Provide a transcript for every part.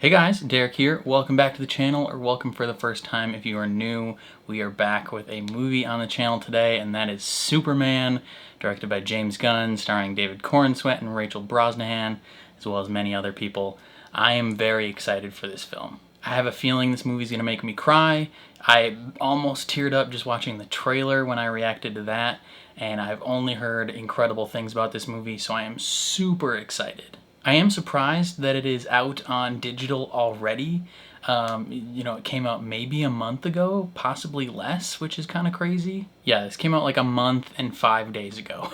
Hey guys, Derek here. Welcome back to the channel, or welcome for the first time if you are new. We are back with a movie on the channel today, and that is Superman, directed by James Gunn, starring David Corenswet and Rachel Brosnahan, as well as many other people. I am very excited for this film. I have a feeling this movie is going to make me cry. I almost teared up just watching the trailer when I reacted to that, and I've only heard incredible things about this movie, so I am super excited. I am surprised that it is out on digital already. It came out maybe a month ago, possibly less, which is kind of crazy. Yeah, this came out like a month and 5 days ago,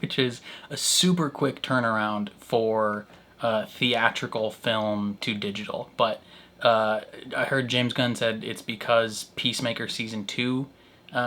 which is a super quick turnaround for theatrical film to digital. But I heard James Gunn said it's because Peacemaker Season 2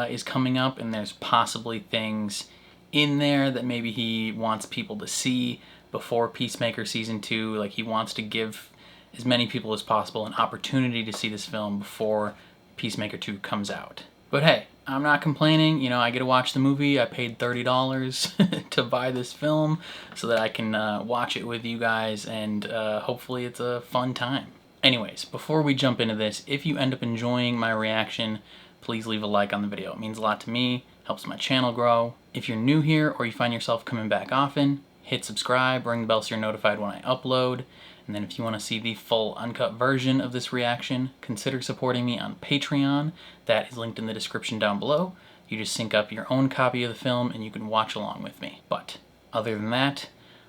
is coming up, and there's possibly things in there that maybe he wants people to see before Peacemaker Season 2. Like, he wants to give as many people as possible an opportunity to see this film before Peacemaker 2 comes out. But hey, I'm not complaining. I get to watch the movie. I paid $30 to buy this film so that I can watch it with you guys, and hopefully it's a fun time. Anyways, before we jump into this, if you end up enjoying my reaction, please leave a like on the video. It means a lot to me, helps my channel grow. If you're new here or you find yourself coming back often, hit subscribe, ring the bell so you're notified when I upload. And then if you want to see the full uncut version of this reaction, consider supporting me on Patreon. That is linked in the description down below. You just sync up your own copy of the film and you can watch along with me. But other than that,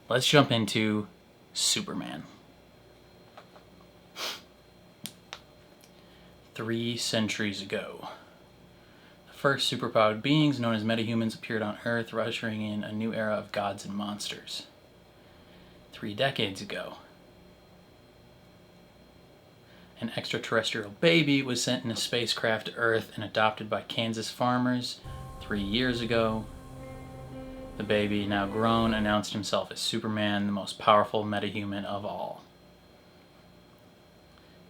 let's jump into Superman. 3 centuries ago, the first superpowered beings, known as metahumans, appeared on Earth, ushering in a new era of gods and monsters. 3 decades ago, an extraterrestrial baby was sent in a spacecraft to Earth and adopted by Kansas farmers. 3 years ago, the baby, now grown, announced himself as Superman, the most powerful metahuman of all.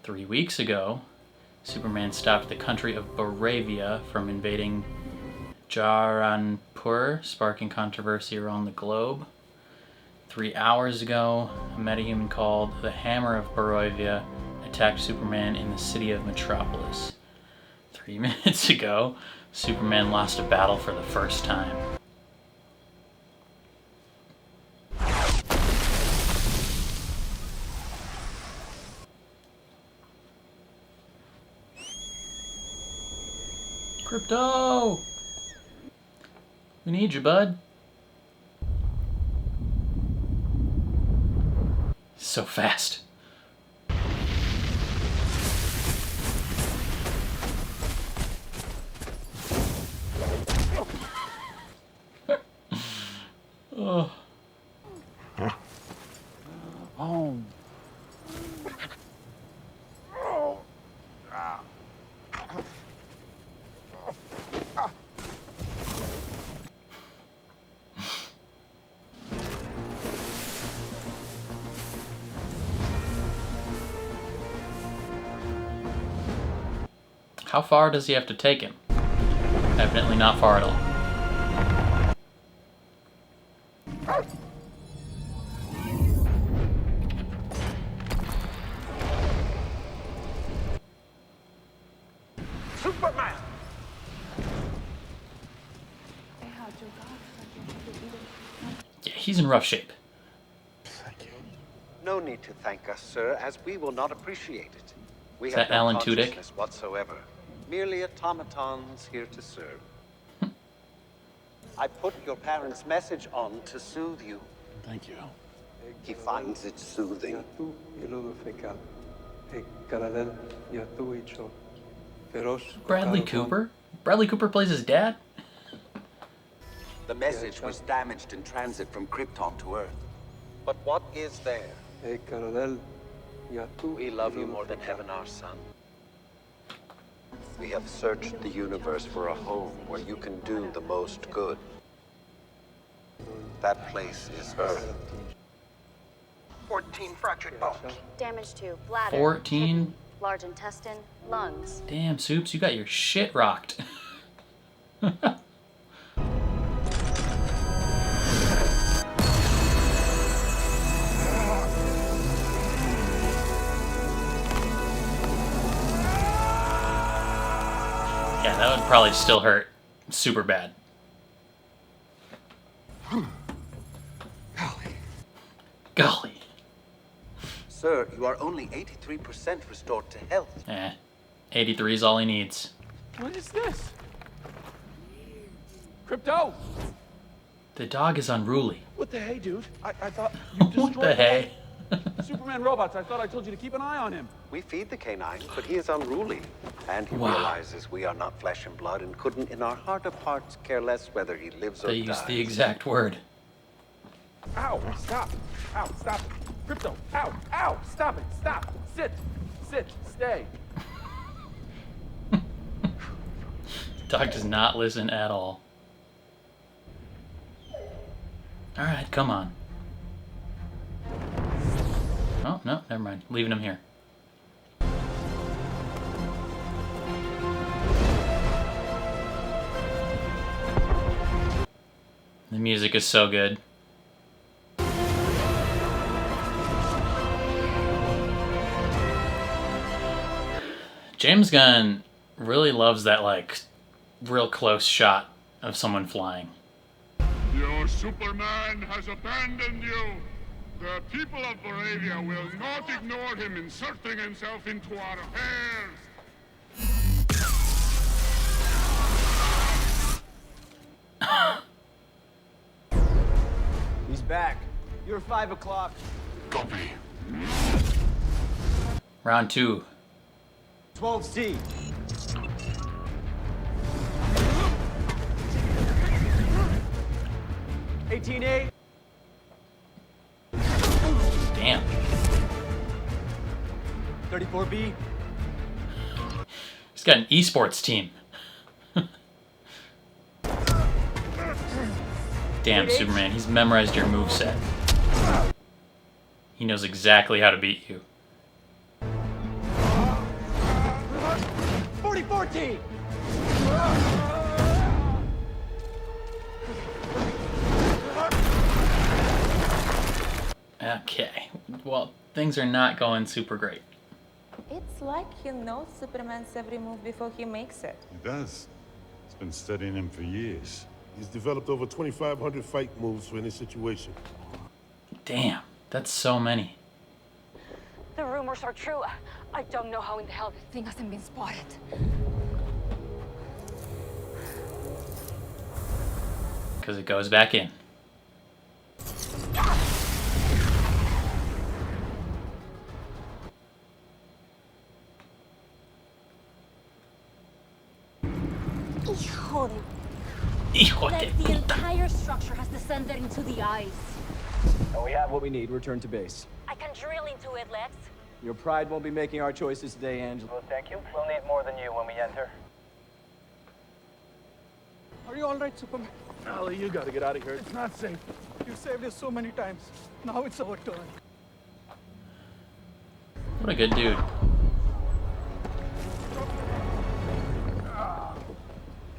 3 weeks ago, Superman stopped the country of Boravia from invading Jaranpur, sparking controversy around the globe. 3 hours ago, a metahuman called the Hammer of Boravia attacked Superman in the city of Metropolis. 3 minutes ago, Superman lost a battle for the first time. Krypto! We need you, bud. So fast. Oh. Home. How far does he have to take him? Evidently not far at all. Superman! Yeah, he's in rough shape. Thank you. No need to thank us, sir, as we will not appreciate it. We Is have that no Alan Tudyk? consciousness whatsoever. Merely automatons here to serve. I put your parents' message on to soothe you. Thank you. He finds it soothing. Bradley Cooper? Bradley Cooper plays his dad? The message was damaged in transit from Krypton to Earth. But what is there? We love you more than heaven, our son. We have searched the universe for a home where you can do the most good. That place is Earth. 14 fractured bones. Damage to bladder, 14? kidney, large intestine, lungs. Damn, Soups, you got your shit rocked. Yeah, that would probably still hurt super bad. Golly. Sir, you are only 83% restored to health. 83 is all he needs. What is this? Krypto! The dog is unruly. What the hey, dude? I thought you destroyed What the hey? Superman robots. I thought I told you to keep an eye on him. We feed the canine, but he is unruly. And he Wow. realizes we are not flesh and blood and couldn't, in our heart of hearts, care less whether he lives or They dies. used the exact word. Ow! Stop! Ow! Stop it! Krypto! Ow! Ow! Stop it! Stop! Sit! Sit! Stay! Dog does not listen at all. Alright, come on. Oh, no, never mind. Leaving him here. The music is so good. James Gunn really loves that, like, real close shot of someone flying. Your Superman has abandoned you. The people of Bravia will not ignore him inserting himself into our affairs. He's back. You're 5 o'clock. Copy. Round 2. 12C. $18A. Damn. 34B. He's got an esports team. Damn, Superman, he's memorized your moveset. He knows exactly how to beat you. 4014. Okay, well, things are not going super great. It's like he knows Superman's every move before he makes it. He does. He's been studying him for years. He's developed over 2,500 fight moves for any situation. Damn, that's so many. The rumors are true. I don't know how in the hell this thing hasn't been spotted. Because it goes back in. Hijo de... Hijo de Like the puta. entire structure has descended into the ice. And we have what we need. Return to base. I can drill into it, Lex. Your pride won't be making our choices today, Angela. Well, thank you. We'll need more than you when we enter. Are you all right, Superman? Ollie, you gotta get out of here. It's not safe. You saved us so many times. Now it's our turn. What a good dude.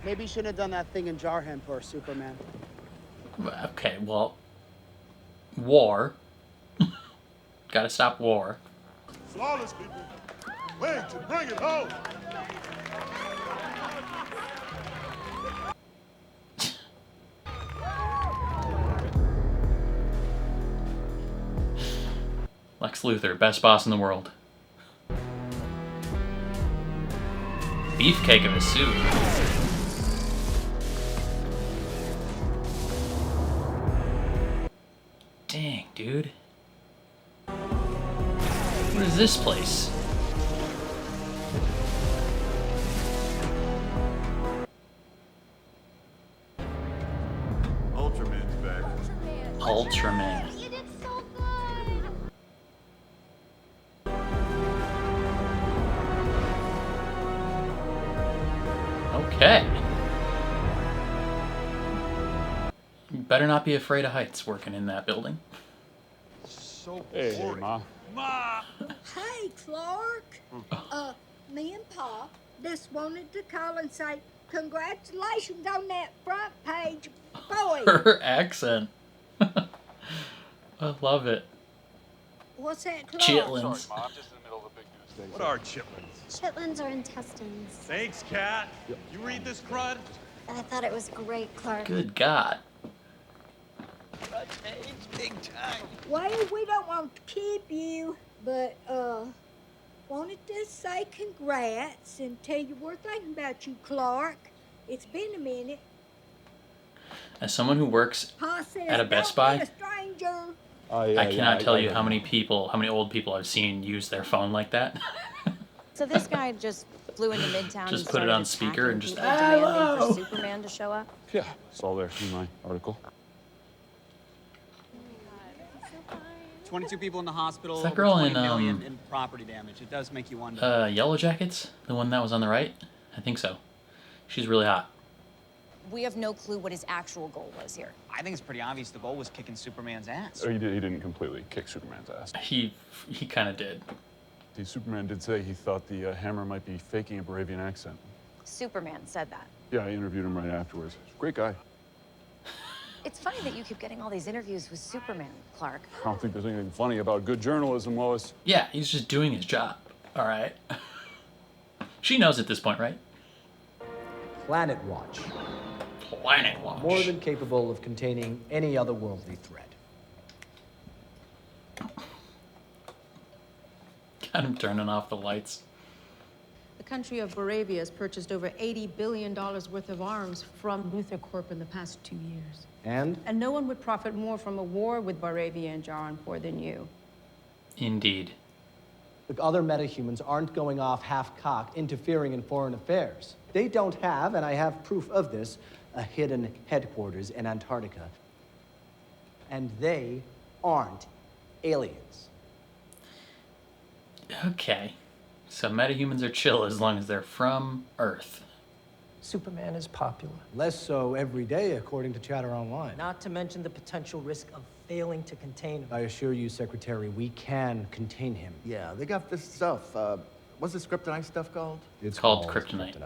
Maybe you shouldn't have done that thing in Jarheim for Superman. Okay, well, war. Gotta stop war. Flawless, people. Wait to bring it home. Lex Luthor, best boss in the world. Beefcake of a suit. Dang, dude. What is this place? Ultraman's back. Ultraman. You did so good. Okay. You better not be afraid of heights working in that building. So Hey, Ma. Hey, Clark. Me and Pa just wanted to call and say congratulations on that front page boy. Her accent. I love it. What's that, Clark? Chitlins. Sorry, Mom, just in the middle of a big news day. What are chitlins? Chitlins are intestines. Thanks, Cat. You read this crud? I thought it was great, Clark. Good God. Big time. Well, we don't want to keep you, but, wanted to say congrats and tell you we're thinking about you, Clark. It's been a minute. As someone who works Pa says, at a Best "Don't be Buy, a stranger." I cannot tell you how many old people I've seen use their phone like that. So this guy just flew into Midtown. Just and put it started on speaker and attacking just, people, demanding hello. for Superman to show up. Yeah, it's all there in my article. 22 people in the hospital. Is that girl over in, 20 million in property damage. It does make you wonder. Yellow Jackets? The one that was on the right? I think so. She's really hot. We have no clue what his actual goal was here. I think it's pretty obvious the goal was kicking Superman's ass. Oh, he didn't completely kick Superman's ass. He kind of did. Superman did say he thought the Hammer might be faking a Baravian accent. Superman said that. Yeah, I interviewed him right afterwards. Great guy. It's funny that you keep getting all these interviews with Superman, Clark. I don't think there's anything funny about good journalism, Lois. Yeah, he's just doing his job. All right. She knows at this point, right? Planet Watch. Planet Watch. More than capable of containing any otherworldly threat. Got him turning off the lights. The country of Baravia has purchased over $80 billion worth of arms from Luthor Corp in the past 2 years. And? And no one would profit more from a war with Baravia and Jaranpur than you. Indeed. The other metahumans aren't going off half-cocked, interfering in foreign affairs. They don't have, and I have proof of this, a hidden headquarters in Antarctica. And they aren't aliens. Okay. So metahumans are chill as long as they're from Earth. Superman is popular. Less so every day, according to chatter online. Not to mention the potential risk of failing to contain him. I assure you, Secretary, we can contain him. Yeah, they got this stuff. What's this kryptonite stuff called? It's called kryptonite.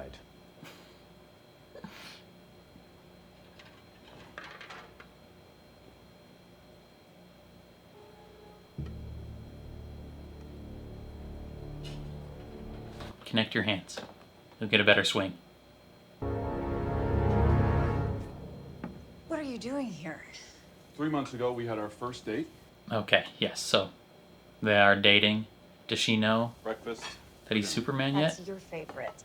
Connect your hands. You'll get a better swing. What are you doing here? 3 months ago, we had our first date. Okay, yes, so they are dating. Does she know Breakfast. that he's Superman yet? That's your favorite.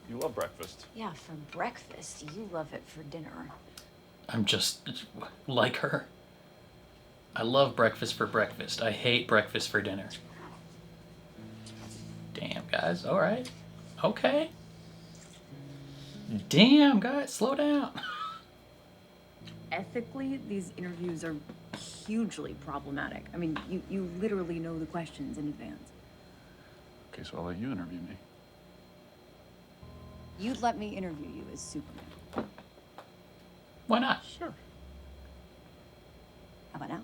You love breakfast. Yeah, for breakfast. You love it for dinner. I'm just like her. I love breakfast for breakfast. I hate breakfast for dinner. Damn, guys. All right. Okay. Damn, guys. Slow down. Ethically, these interviews are hugely problematic. I mean, you literally know the questions in advance. Okay, so I'll let you interview me. You'd let me interview you as Superman. Why not? Sure. How about now?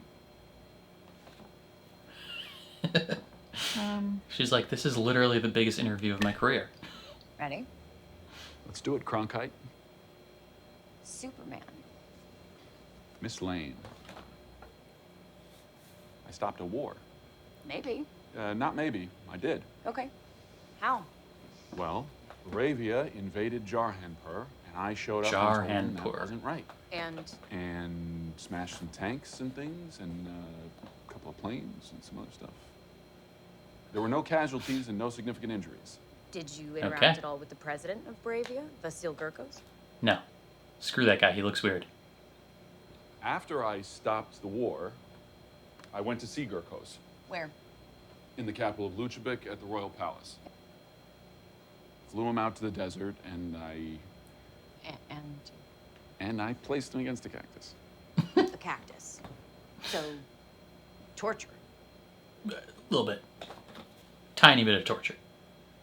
She's like, this is literally the biggest interview of my career. Ready? Let's do it, Cronkite. Superman. Miss Lane. I stopped a war. Maybe. Not maybe. I did. Okay. How? Well, Baravia invaded Jarhanpur, and I showed up and told them that wasn't right. And smashed some tanks and things, and a couple of planes and some other stuff. There were no casualties and no significant injuries. Did you interact at all with the president of Baravia, Vasil Gurkos? No. Screw that guy. He looks weird. After I stopped the war, I went to see Gurkos. Where? In the capital of Luchabik at the Royal Palace. Flew him out to the desert, and I placed him against a cactus. The cactus. So, torture. A little bit. Tiny bit of torture.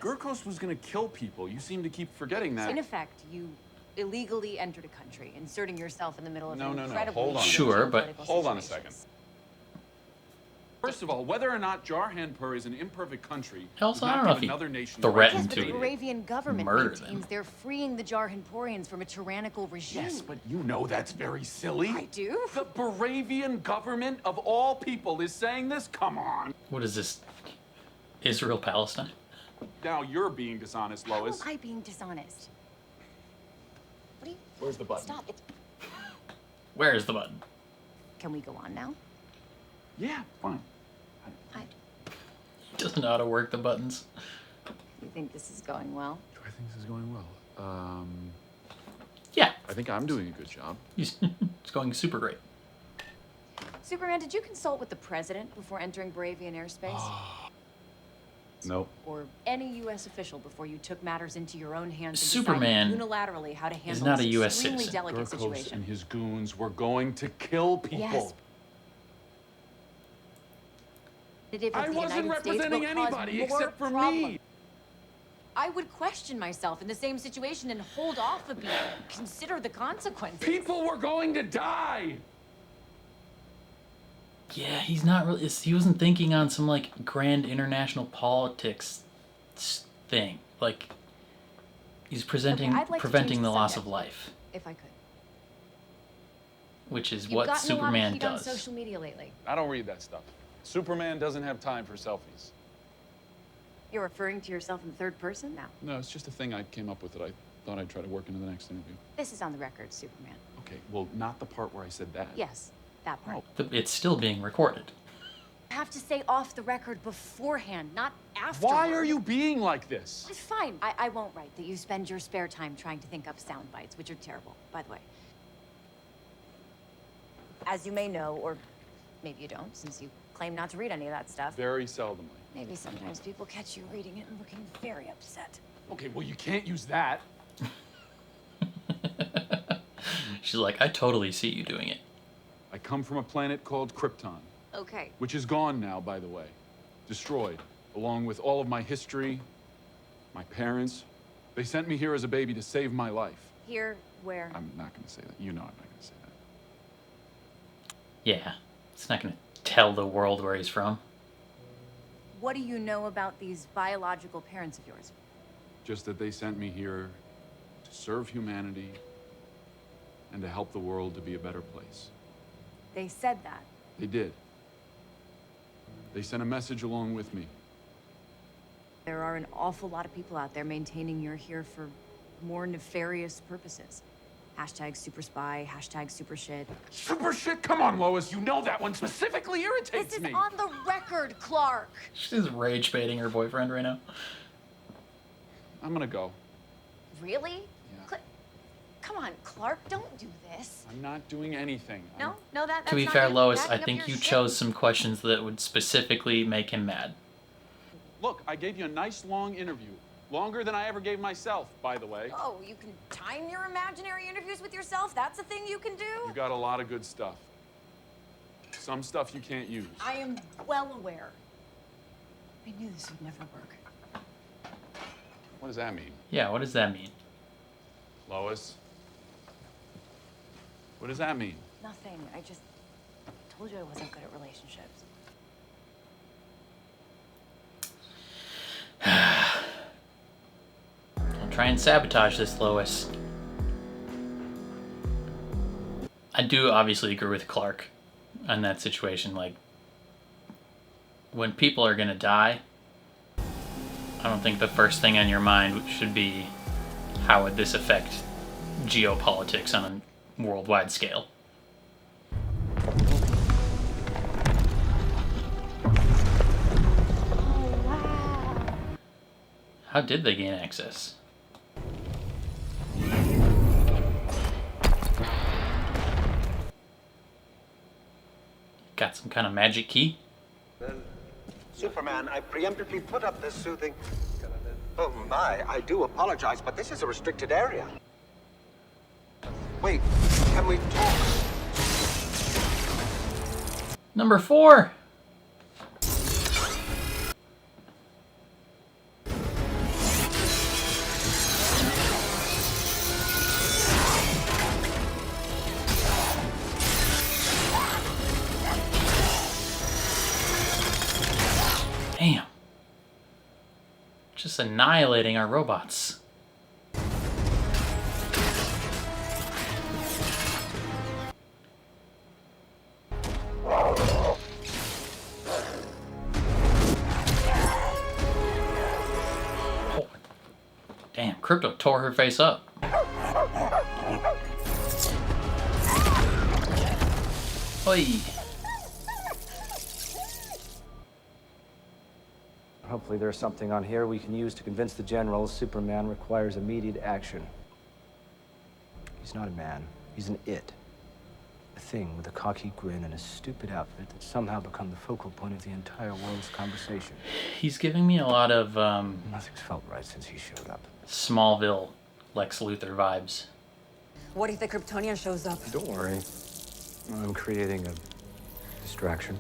Gurkos was gonna kill people. You seem to keep forgetting that. So in effect, you illegally entered a country, inserting yourself in the middle of No. incredibly... Hold on. Sure, but... Hold on a second. First of all, whether or not Jarhanpur is an imperfect country, Also, does I not don't know give if he another nation threatened Yes, but the to Moravian government murder maintains them. they're freeing the Jarhanpurians from a tyrannical regime. Yes, but you know that's very silly. I do? The Moravian government of all people is saying this? Come on. What is this? Israel, Palestine? Now you're being dishonest, Lois. How am I being dishonest? What are you... Where's the button? Stop. It's... Where is the button? Can we go on now? Yeah, fine. He doesn't know how to work the buttons. You think this is going well? Do I think this is going well? Yeah. I think I'm doing a good job. It's going super great. Superman, did you consult with the president before entering Bravian airspace? Nope. Or any U.S. official before you took matters into your own hands and Superman decided unilaterally how to handle is not this a U.S. extremely citizen. delicate Gurkos situation? and his goons were going to kill people. Yes. I wasn't representing anybody except for me. I would question myself in the same situation and hold off a beat. Consider the consequences. People were going to die. Yeah, he's not really. He wasn't thinking on some like grand international politics thing. Like he's preventing the loss of life, If I could. which is You've what gotten a lot of Superman heat on does. social media lately. I don't read that stuff. Superman doesn't have time for selfies. You're referring to yourself in third person now. No, it's just a thing I came up with that I thought I'd try to work into the next interview. This is on the record, Superman. Okay, well, not the part where I said that. Yes, that part. It's still being recorded. You have to say off the record beforehand, not after. Why are you being like this? It's fine. I won't write that you spend your spare time trying to think up sound bites, which are terrible, by the way. As you may know, or maybe you don't, since you claim not to read any of that stuff. Very seldomly. Maybe sometimes people catch you reading it and looking very upset. Okay, well, you can't use that. She's like, I totally see you doing it. I come from a planet called Krypton. Okay. Which is gone now, by the way. Destroyed, along with all of my history, my parents. They sent me here as a baby to save my life. Here, where? I'm not going to say that. You know I'm not going to say that. Yeah, it's not going to tell the world where he's from. What do you know about these biological parents of yours? Just that they sent me here to serve humanity and to help the world to be a better place. They said that. They did. They sent a message along with me. There are an awful lot of people out there maintaining you're here for more nefarious purposes. Hashtag super spy, hashtag super shit. Super shit? Come on, Lois. You know that one specifically irritates me. This is on the record, Clark. She's rage baiting her boyfriend right now. I'm gonna go. Really? Yeah. Come on, Clark, don't do this. I'm not doing anything. No, that's to be not fair, you Lois, backing I up think your you shit. chose some questions that would specifically make him mad. Look, I gave you a nice long interview. Longer than I ever gave myself, by the way. Oh, you can time your imaginary interviews with yourself? That's a thing you can do? You got a lot of good stuff. Some stuff you can't use. I am well aware. I knew this would never work. What does that mean? Yeah, what does that mean? Lois? What does that mean? Nothing. I just told you I wasn't good at relationships. Don't try and sabotage this, Lois. I do obviously agree with Clark on that situation. Like, when people are gonna die, I don't think the first thing on your mind should be, how would this affect geopolitics on a worldwide scale? How did they gain access? Got some kind of magic key? Superman, I preemptively put up this soothing... Oh my, I do apologize, but this is a restricted area. Wait, can we talk? Number 4! Damn. Just annihilating our robots. Oh. Damn, Krypto tore her face up. Oi. Hopefully there's something on here we can use to convince the general Superman requires immediate action. He's not a man. He's an it. A thing with a cocky grin and a stupid outfit that's somehow become the focal point of the entire world's conversation. He's giving me a lot of, Nothing's felt right since he showed up. Smallville, Lex Luthor vibes. What if the Kryptonian shows up? Don't worry. I'm creating a distraction.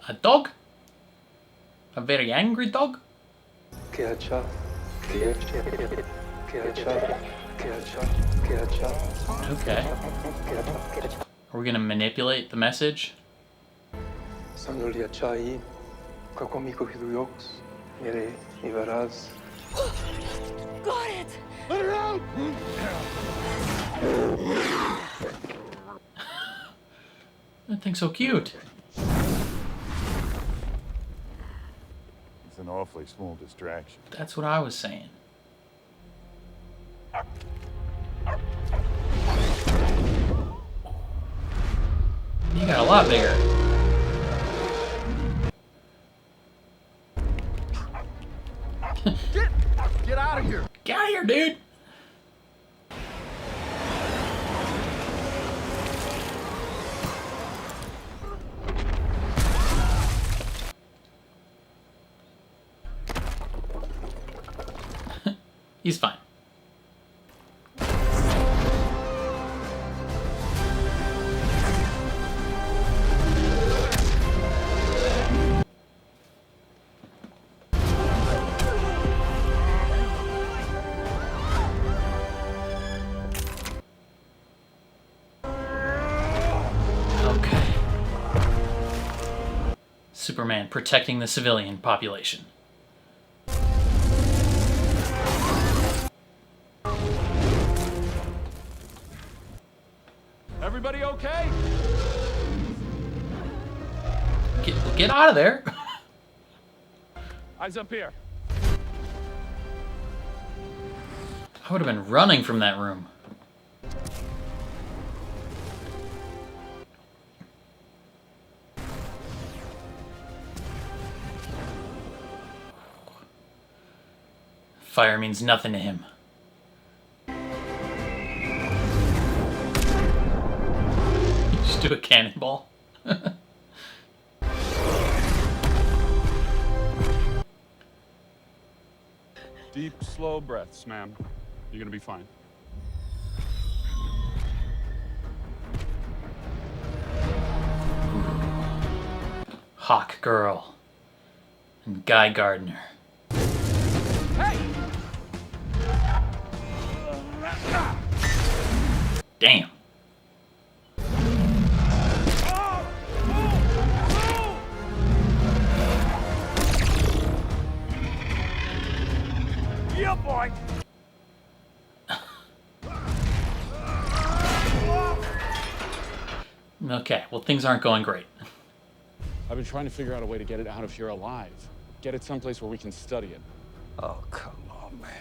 A dog? A very angry dog? Okay. Are we gonna manipulate the message? Got it! Let her out! That thing's so cute. It's an awfully small distraction. That's what I was saying. You got a lot bigger. Get out of here! Get out of here, dude! He's fine. Okay. Superman protecting the civilian population. Everybody okay? Get out of there. Eyes up here. I would have been running from that room. Fire means nothing to him. Just do a cannonball. Deep, slow breaths, ma'am. You're gonna be fine. Hawk Girl and Guy Gardner. Hey! Damn. Yeah, boy! Okay, well, things aren't going great. I've been trying to figure out a way to get it out of here alive. Get it someplace where we can study it. Oh, come on, man.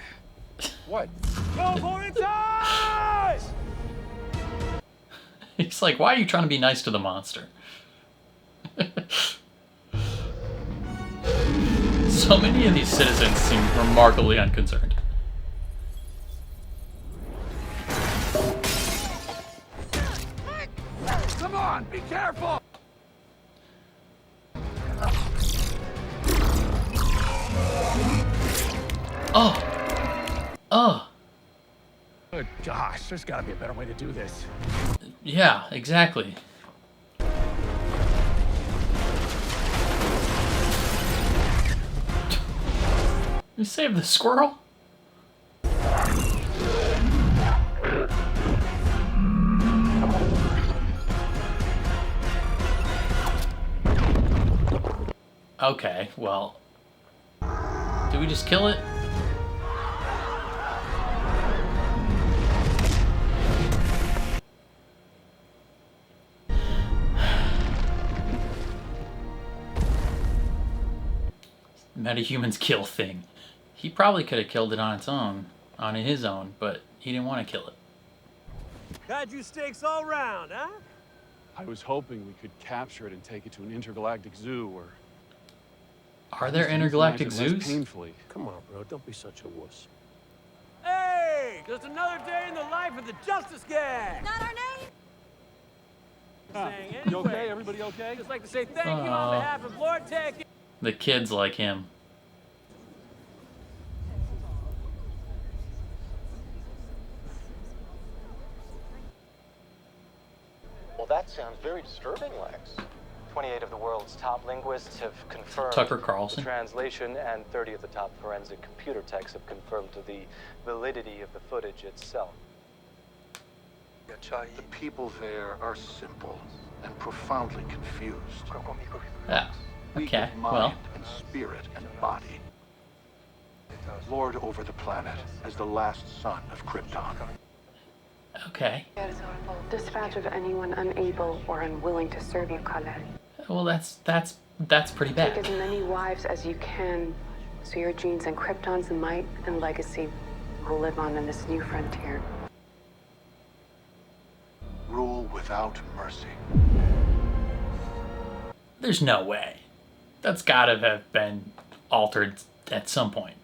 What? Go for inside! He's like, why are you trying to be nice to the monster? So many of these citizens seem remarkably unconcerned. Come on, be careful! Oh! Oh! Good gosh, there's gotta be a better way to do this. Yeah, exactly. You saved the squirrel? Okay, well... Did we just kill it? Metahumans kill thing. He probably could have killed it on its own, on his own, but he didn't want to kill it. Had you steaks all round, huh? I was hoping we could capture it and take it to an intergalactic zoo or... Are there intergalactic zoos? Painfully. Come on, bro. Don't be such a wuss. Hey! Just another day in the life of the Justice Gang! Not our name! Saying You okay? anyway, Everybody okay? just like to say thank you on behalf of Lord Tech. The kids like him. Well, that sounds very disturbing, Lex. 28 of the world's top linguists have confirmed Tucker Carlson. the translation, and 30 of the top forensic computer techs have confirmed to the validity of the footage itself. The people there are simple and profoundly confused. Yeah. Okay, Mind well. and spirit and body. Lord over the planet as the last son of Krypton. Okay. Dispatch of anyone unable or unwilling to serve you, Khaled. Well, that's pretty bad. Take as many wives as you can, so your genes and Krypton's might and legacy will live on in this new frontier. Rule without mercy. There's no way. That's gotta have been altered at some point.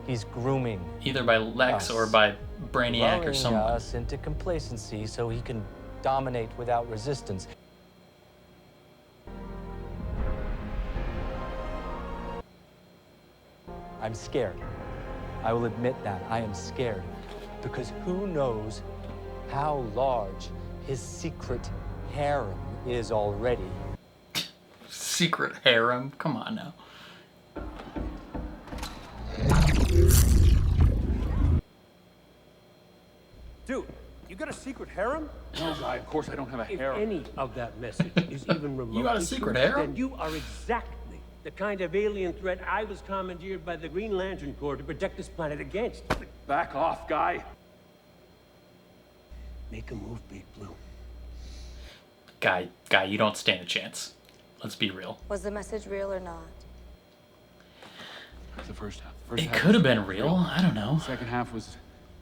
He's grooming Either by Lex or by Brainiac or someone. us into complacency so he can dominate without resistance. I'm scared. I will admit that. I am scared. Because who knows how large his secret harem is already. Secret harem? Come on now. Dude, you got a secret harem? No, guy, of course I don't have a harem. If any of that message is even remotely You got a secret true, harem? then you are exactly the kind of alien threat I was commandeered by the Green Lantern Corps to protect this planet against. Back off, guy. Make a move, Big Blue. Guy, you don't stand a chance. Let's be real. Was the message real or not? The first half. First It half could have was been real. I don't know. The second half was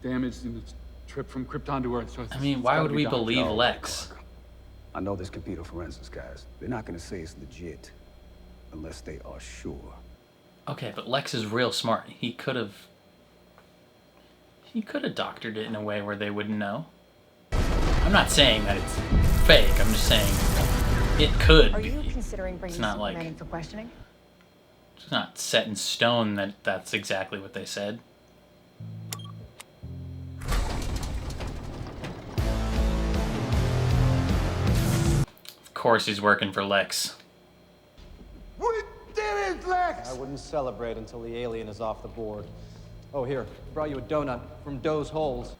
damaged in the trip from Krypton to Earth. So I mean, why would we believe Lex? I know there's computer forensics guys. They're not gonna say it's legit unless they are sure. Okay, but Lex is real smart. He could have doctored it in a way where they wouldn't know. I'm not saying that it's fake. I'm just saying it could Are be. you considering bringing It's not Superman like in for questioning? it's not set in stone that that's exactly what they said. Of course he's working for Lex. We did it, Lex! I wouldn't celebrate until the alien is off the board. Oh, here, brought you a donut from Doe's Holes.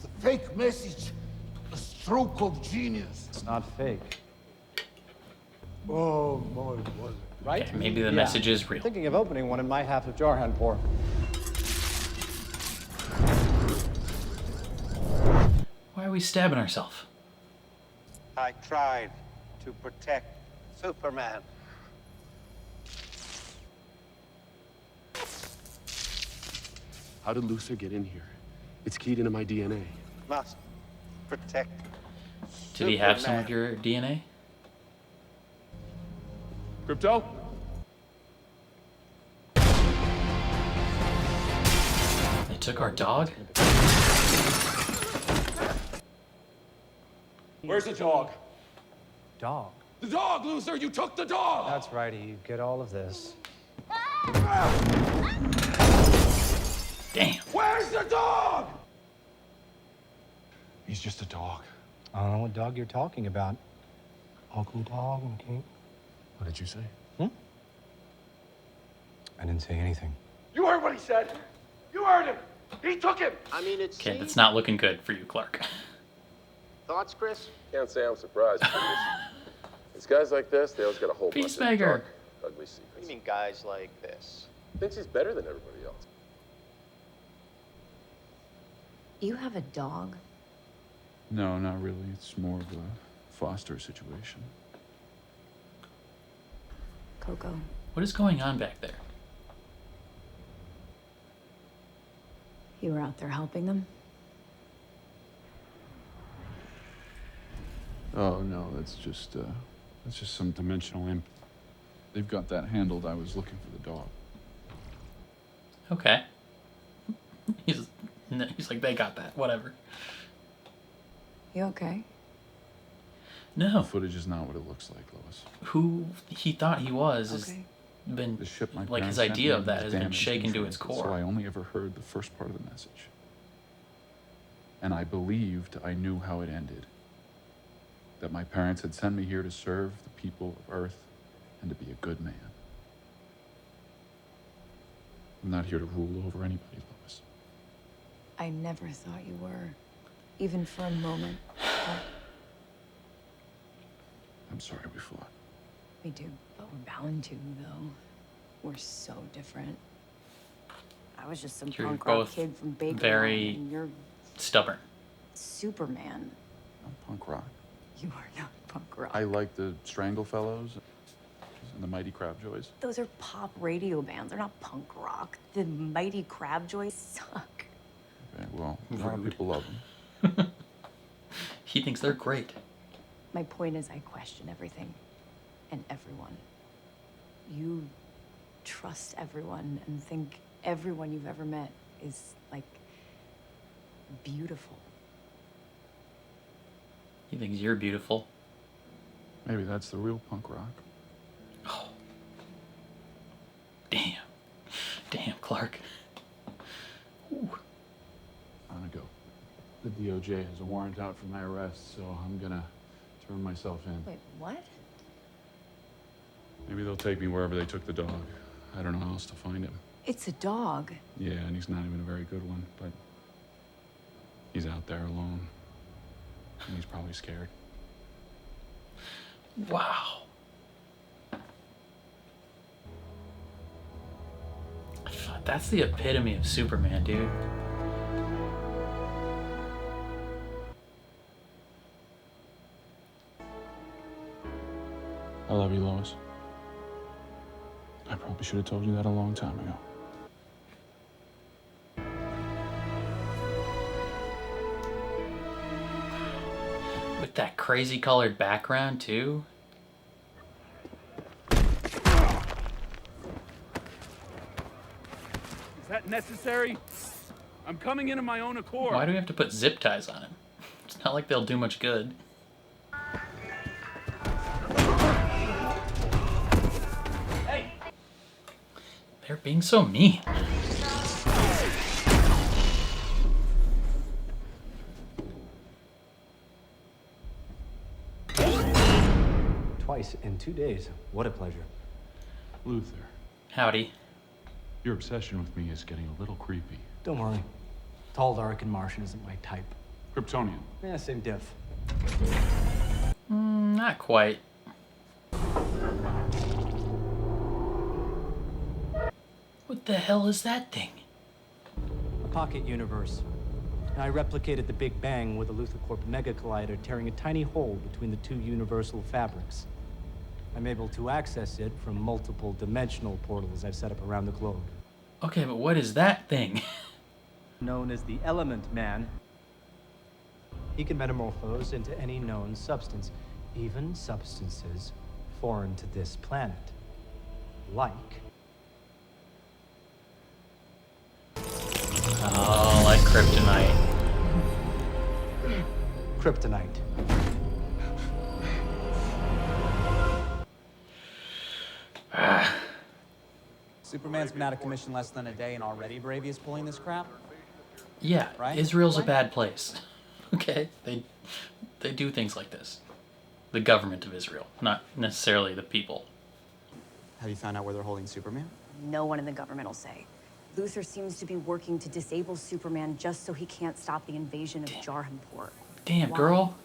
The fake message, a stroke of genius. It's not fake. Oh, my word. Right? Okay, maybe the message is real. Thinking of opening one in my half of Jarhanpur. Why are we stabbing ourselves? I tried to protect Superman. How did Luthor get in here? It's keyed into my DNA. Must protect Did he have some of your DNA? Krypto? They took our dog? Where's the dog? Dog? The dog, Luthor! You took the dog! That's right, you get all of this. Damn. Where's the dog? He's just a dog. I don't know what dog you're talking about. Ugly dog, okay? What did you say? I didn't say anything. You heard what he said. You heard him. He took him. I mean, it's Okay, that's not looking good for you, Clark. thoughts, Chris? Can't say I'm surprised. It It's guys like this, they always got a whole bunch of dark, ugly secrets. What do you mean guys like this? Thinks he's better than everybody else. You have a dog? No, not really. It's more of a foster situation. Coco. What is going on back there? You were out there helping them? Oh no, that's just some dimensional imp. They've got that handled. I was looking for the dog. Okay. He's like, they got that. Whatever. You okay? No. The footage is not what it looks like, Lois. Who he thought he was has Okay. been, The ship my like, his parents sent idea me of that was has been damaged shaken in to its transit, core. So I only ever heard the first part of the message. And I believed I knew how it ended. That my parents had sent me here to serve the people of Earth and to be a good man. I'm not here to rule over anybody, Lois. I never thought you were. Even for a moment. I'm sorry we fought. We do, but we're bound to, though. We're so different. I was just some You're punk rock both kid from Baker, very and you're stubborn. Superman. I'm punk rock. You are not punk rock. I like the Strangle Fellows and the Mighty Crabjoys. Those are pop radio bands. They're not punk rock. The Mighty Crabjoys suck. Okay, well, a lot of people love them. He thinks they're great. My point is I question everything and everyone. You trust everyone and think everyone you've ever met is, like, beautiful. He thinks you're beautiful. Maybe that's the real punk rock. Oh. Damn. Damn, Clark. Ooh. I'm gonna go. The DOJ has a warrant out for my arrest, so I'm gonna turn myself in. Wait, what? Maybe they'll take me wherever they took the dog. I don't know how else to find him. It's a dog. Yeah, and he's not even a very good one, but he's out there alone. And he's probably scared. Wow. That's the epitome of Superman, dude. I love you, Lois. I probably should have told you that a long time ago. With that crazy colored background, too. Is that necessary? I'm coming in of my own accord. Why do we have to put zip ties on him? It's not like they'll do much good. Hey! They're being so mean. Twice in 2 days. What a pleasure. Luthor. Howdy. Your obsession with me is getting a little creepy. Don't worry. Tall, dark, and Martian isn't my type. Kryptonian. Yeah, same diff. Not quite. What the hell is that thing? A pocket universe. I replicated the Big Bang with a Luthor Corp mega collider, tearing a tiny hole between the two universal fabrics. I'm able to access it from multiple dimensional portals I've set up around the globe. Okay, but what is that thing? Known as the Element Man. He can metamorphose into any known substance, even substances foreign to this planet. Like... Oh, like kryptonite. Kryptonite. Superman's been out of commission less than a day and already Bravia's pulling this crap? Yeah, Right? Israel's a bad place. Okay, they do things like this. The government of Israel, not necessarily the people. Have you found out where they're holding Superman? No one in the government will say. Luthor seems to be working to disable Superman just so he can't stop the invasion of Jarhanpur. Damn, Why? girl.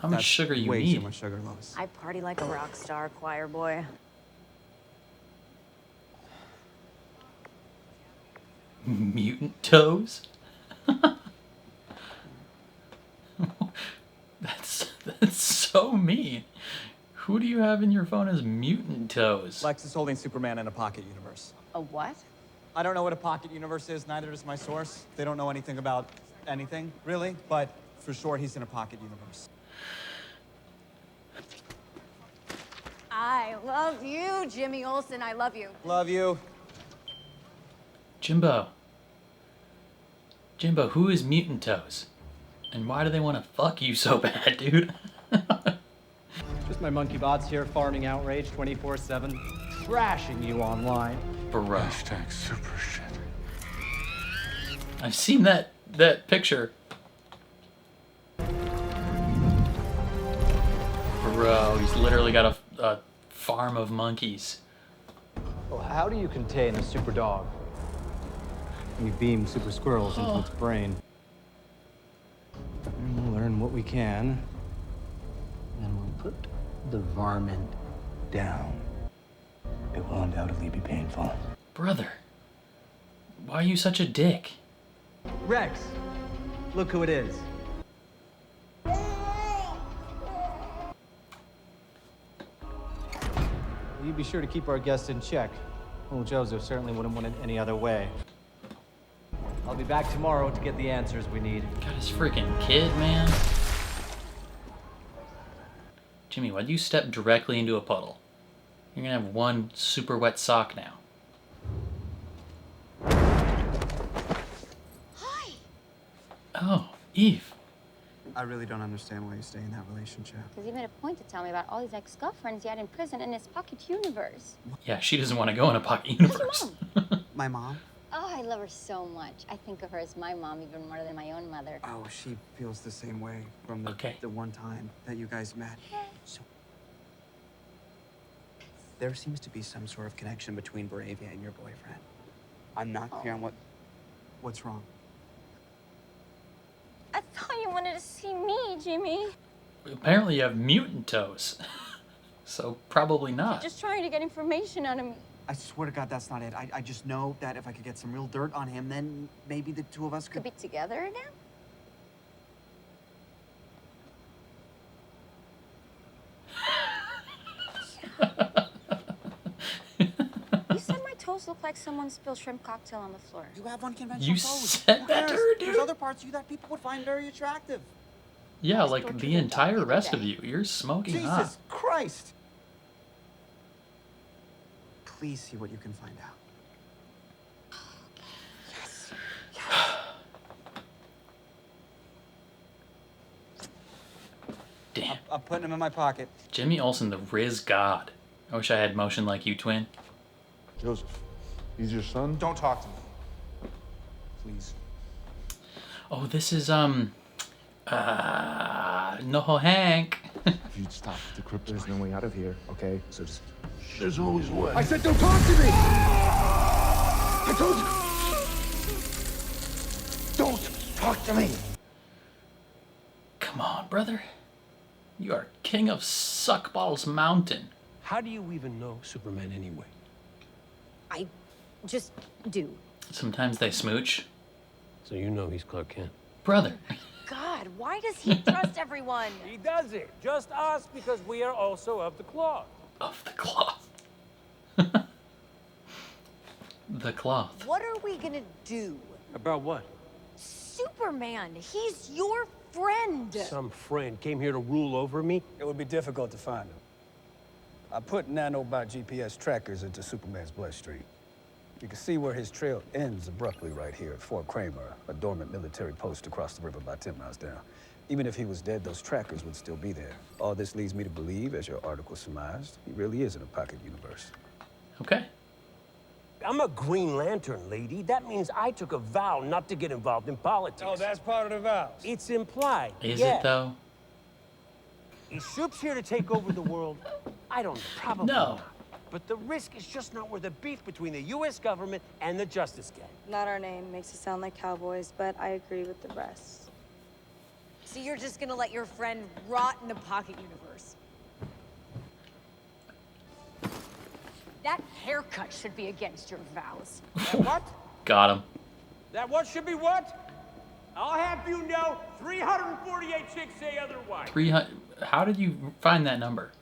How much sugar you way need? Too much sugar, Lois. I party like a rock star, choir boy. Mutant toes? That's so mean. Who do you have in your phone as mutant toes? Lex is holding Superman in a pocket universe. A what? I don't know what a pocket universe is, neither does my source. They don't know anything about anything, really, but for sure he's in a pocket universe. I love you, Jimmy Olsen. I love you. Love you. Jimbo. Jimbo, who is mutant toes? And why do they want to fuck you so bad, dude? Just my monkey bots here farming outrage 24/7, trashing you online. Bro. Hashtag super shit. I've seen that picture. Bro, he's literally got a farm of monkeys. Well, how do you contain a super dog? We beam super squirrels into its brain. And we'll learn what we can. Then we'll put the varmint down. It will undoubtedly be painful. Brother, why are you such a dick? Rex, look who it is. Will you be sure to keep our guests in check? Well, Joseph certainly wouldn't want it any other way. I'll be back tomorrow to get the answers we need. Got his freaking kid, man. Jimmy, why'd you step directly into a puddle? You're gonna have one super wet sock now. Hi. Oh, Eve. I really don't understand why you stay in that relationship. Because he made a point to tell me about all his ex-girlfriends he had in prison in his pocket universe. Yeah, she doesn't want to go in a pocket universe. My mom? Oh, I love her so much. I think of her as my mom even more than my own mother. Oh, she feels the same way from the one time that you guys met. So there seems to be some sort of connection between Bravia and your boyfriend. I'm not clear on what's wrong. I thought you wanted to see me, Jimmy. Apparently you have mutant toes. So probably not. Just trying to get information out of me. I swear to God, that's not it. I just know that if I could get some real dirt on him, then maybe the two of us Could be together again? You said my toes look like someone spilled shrimp cocktail on the floor. You have unconventional You toes. said Who that to cares? her, dude? There's other parts of you that people would find very attractive. Yeah, like the entire rest of you. You're smoking hot. Jesus Christ! Please see what you can find out. Damn. I'm putting him in my pocket. Jimmy Olsen, the Riz God. I wish I had motion like you, twin. Joseph, he's your son? Don't talk to me. Please. Oh, this is, no Hank. If you'd stop with the Krypto. There's no way out of here, okay? So just... There's always a way. I said don't talk to me! I told you! Don't talk to me! Come on, brother. You are king of Suckballs Mountain. How do you even know Superman anyway? I just do. Sometimes they smooch. So you know he's Clark Kent. Brother. God, why does he trust everyone? He does it. Just us, because we are also of the cloth. Of the cloth. The cloth. What are we gonna do? About what? Superman, he's your friend. Some friend came here to rule over me? It would be difficult to find him. I put nanobot GPS trackers into Superman's bloodstream. You can see where his trail ends abruptly right here at Fort Kramer, a dormant military post across the river about 10 miles down. Even if he was dead, those trackers would still be there. All this leads me to believe, as your article surmised, he really is in a pocket universe. Okay. I'm a Green Lantern, lady. That means I took a vow not to get involved in politics. Oh, that's part of the vows. It's implied. Is yeah. it, though? Is Soup's here to take over the world? I don't know. Probably No. not. But the risk is just not worth the beef between the U.S. government and the Justice Gang. Not our name makes it sound like cowboys, but I agree with the rest. So you're just gonna let your friend rot in a pocket universe? That haircut should be against your vows. What? Got him. That what should be what? I'll have you know 348 chicks say otherwise. 300. How did you find that number?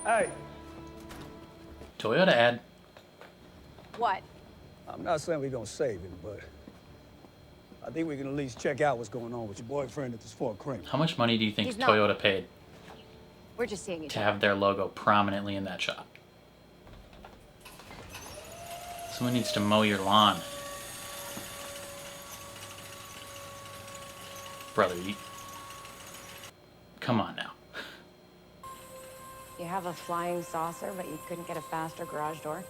Hey. Toyota ad. What? I'm not saying we're gonna save him, but I think we can at least check out what's going on with your boyfriend at this Fort Kramer. How much money do you think He's not. Toyota paid We're just seeing each to other. have their logo prominently in that shot? Someone needs to mow your lawn. Brother, you... Come on now. You have a flying saucer, but you couldn't get a faster garage door?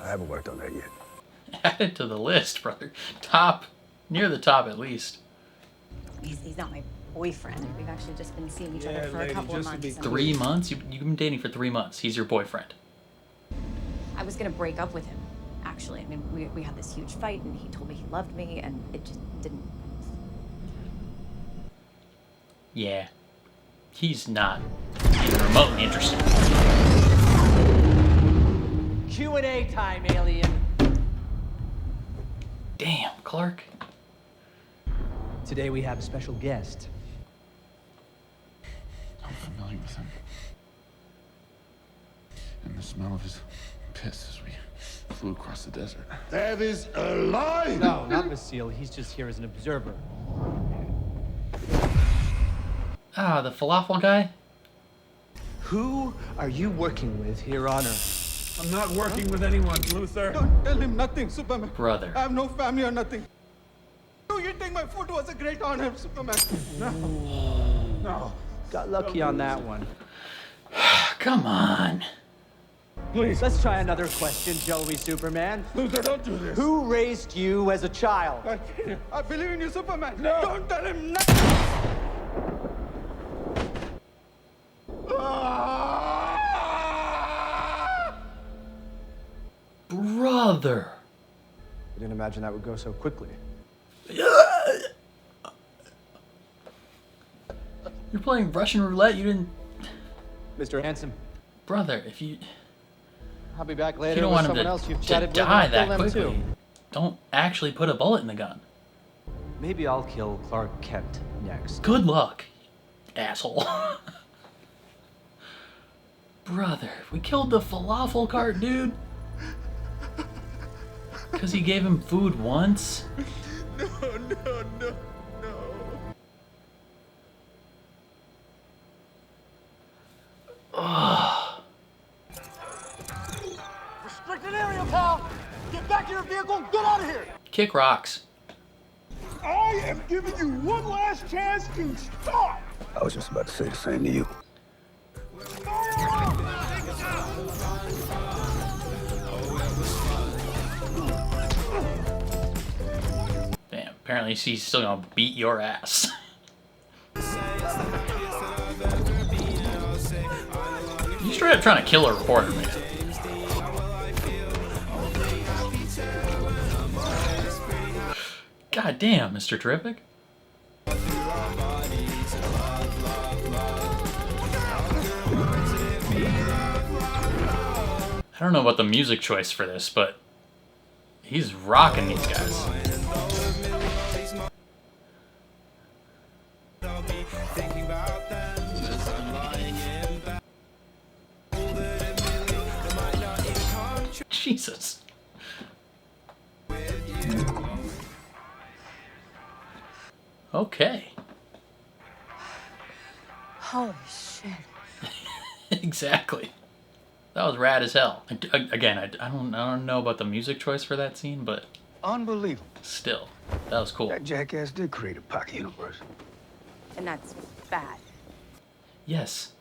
I haven't worked on that yet. Add it to the list, brother. Top. Near the top, at least. He's not my boyfriend. We've actually just been seeing each other Yeah, for lady, a couple of just to months. be 3 months? You've been dating for 3 months. He's your boyfriend. I was gonna break up with him, actually. I mean, we had this huge fight, and he told me he loved me, and it just didn't. Yeah. He's not even remotely interested. Q&A time, alien. Damn, Clark. Today we have a special guest. I'm familiar with him. And the smell of his piss as we flew across the desert. That is a lie! No, not Vasile. He's just here as an observer. Ah, the falafel guy? Who are you working with here on Earth? I'm not working with anyone, Luthor. Don't tell him nothing, Superman. Brother. I have no family or nothing. No, you think my foot was a great honor, Superman. No. No. Got lucky on that one. Come on. Please. Let's try another question, shall we, Superman? Luthor, don't do this. Who raised you as a child? I believe in you, Superman. No. Don't tell him nothing. Brother. I didn't imagine that would go so quickly. You're playing Russian roulette, you didn't... Mr. Handsome. Brother, if you... I'll be back If later you don't with want him someone to, else you've to chatted with. die and I'll that kill them quickly, too. don't actually put a bullet in the gun. Maybe I'll kill Clark Kent next. Good luck, asshole. Brother, we killed the falafel cart dude. Because he gave him food once? No, no, no, no. Ugh. Restricted area, pal. Get back in your vehicle. Get out of here. Kick rocks. I am giving you one last chance to stop. I was just about to say the same to you. Damn, apparently she's still gonna beat your ass. You straight up trying to kill a reporter, man. God damn, Mr. Terrific. I don't know about the music choice for this, but he's rocking these guys. Jesus. Okay. Holy shit. Exactly. That was rad as hell. Again, I don't know about the music choice for that scene, but Unbelievable. still, that was cool. That jackass did create a pocket universe. And that's bad. Yes.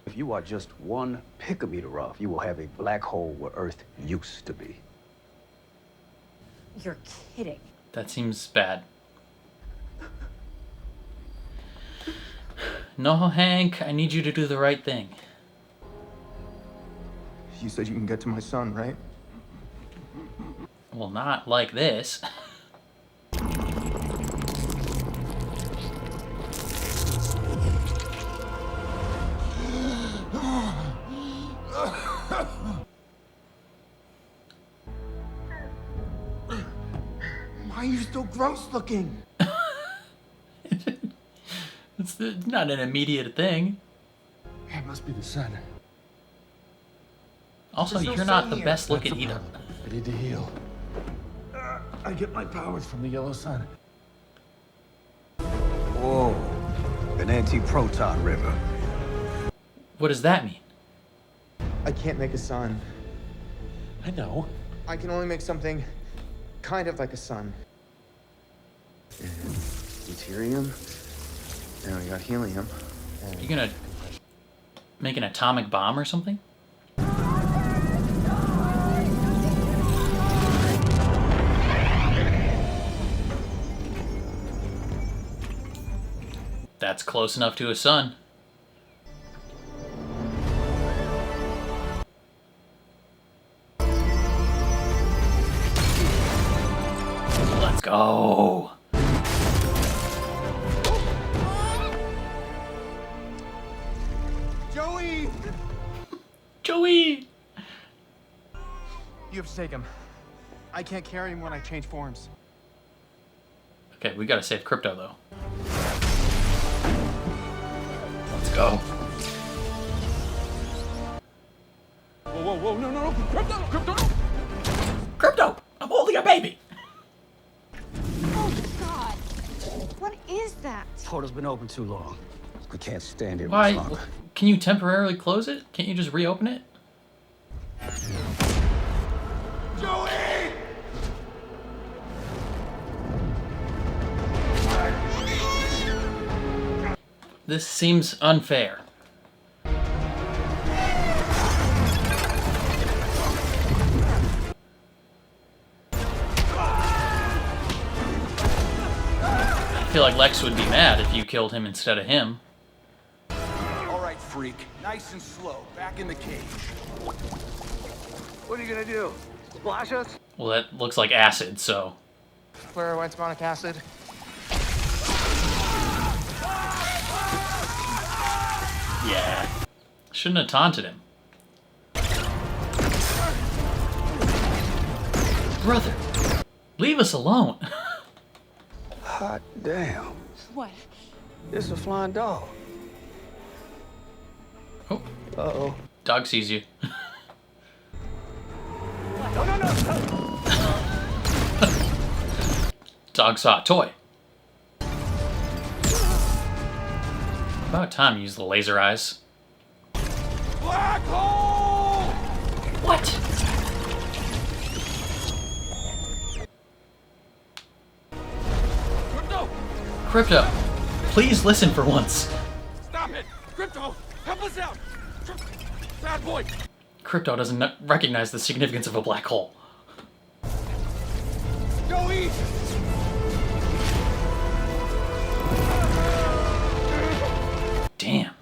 If you are just one picometer off, you will have a black hole where Earth used to be. You're kidding. That seems bad. No, Hank, I need you to do the right thing. You said you can get to my son, right? Well, not like this. Why are you still gross looking? It's not an immediate thing. It must be the sun. Also, There's no you're not sun the here. best looking That's the either. problem. I need to heal. I get my powers from the yellow sun. Whoa. An anti-proton river. What does that mean? I can't make a sun. I know. I can only make something kind of like a sun. Deuterium. Now we got helium. You gonna make an atomic bomb or something? That's close enough to a sun. Let's go. Joey! Joey! You have to take him. I can't carry him when I change forms. Okay, we gotta save Krypto though. Let's go. Whoa, whoa, whoa, no, Krypto, Krypto! Krypto! I'm holding a baby! Oh, God. What is that? Portal's been open too long. We can't stand here Why? much longer. Can you temporarily close it? Can't you just reopen it? Joey! This seems unfair. I feel like Lex would be mad if you killed him instead of him. All right, freak. Nice and slow. Back in the cage. What are you gonna do? Splash us? Well, that looks like acid, so... Fluorowensmonic acid. Yeah. Shouldn't have taunted him. Brother, leave us alone. Hot damn. What? It's a flying dog. Oh. Uh-oh. Dog sees you. No. Dog saw a toy. About time you use the laser eyes. Black hole! What? Krypto! Krypto, please listen for once. Stop it! Krypto, help us out! Bad boy! Krypto doesn't recognize the significance of a black hole. Joey! Damn.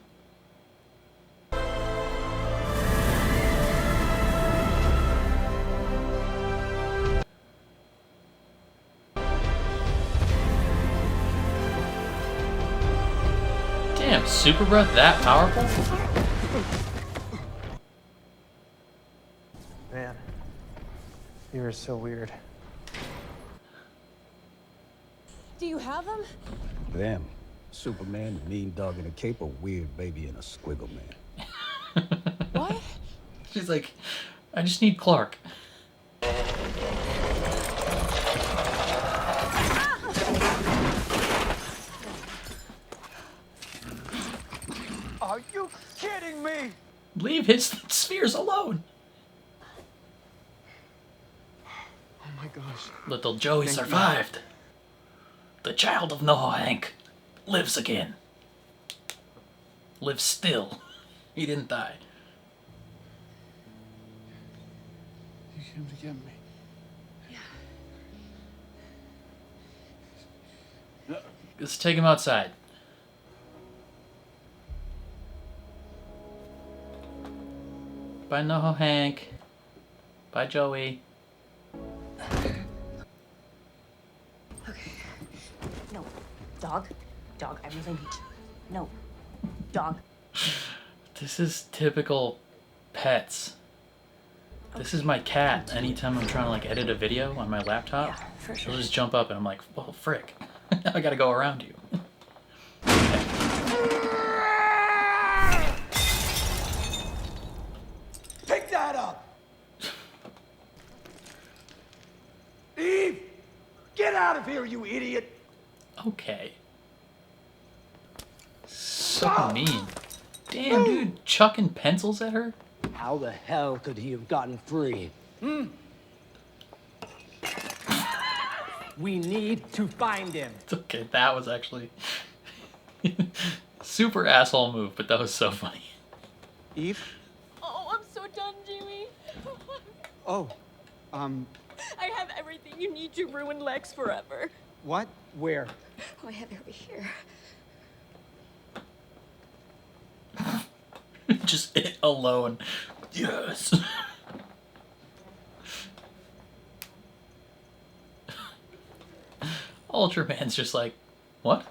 Damn, super breath that powerful? Man, you are so weird. Do you have them? Them. Superman, the mean dog in a cape, a weird baby, and a squiggle man. What? She's like, I just need Clark. Are you kidding me? Leave his spheres alone. Oh my gosh. Little Joey Thank you. survived. The child of Noah Hank lives again. Lives still. He didn't die. You came to get me. Let's take him outside. Bye, Noah Hank. Bye, Joey. Okay. No. Dog. Dog, I really need you. No. Dog. This is typical pets. This is my cat. Anytime I'm trying to like edit a video on my laptop, Yeah, for sure. she'll just jump up and I'm like, well, frick. I gotta go around you. Pick that up! Eve! Get out of here, you idiot! Okay. So mean. Damn, dude, chucking pencils at her? How the hell could he have gotten free? Hmm? We need to find him. Okay, that was actually super asshole move, but that was so funny. Eve? Oh, I'm so done, Jimmy. Oh, I have everything you need to ruin Lex forever. what? Where? Oh, I have it right here. Just it alone. Yes. Ultraman's just like, what?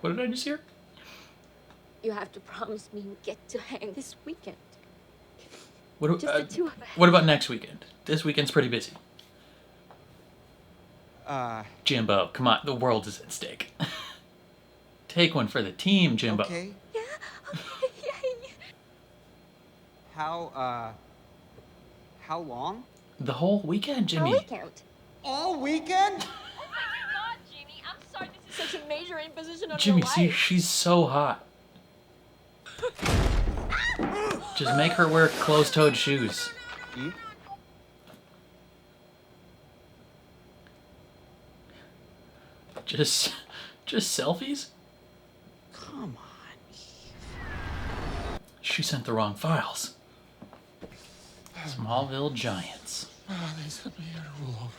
What did I just hear? You have to promise me we get to hang this weekend. What, Just the two of us. what about next weekend? This weekend's pretty busy. Jimbo, come on, the world is at stake. Take one for the team, Jimbo. Okay. Yeah, okay, yay. How long? The whole weekend, Jimmy. A weekend. All weekend? Oh my god, Jimmy, I'm sorry this is such a major imposition on Jimmy, your see, life. she's so hot. Just make her wear closed-toed shoes. Eve? Just selfies? Come on. She sent the wrong files. Smallville Giants. They sent me here to rule over.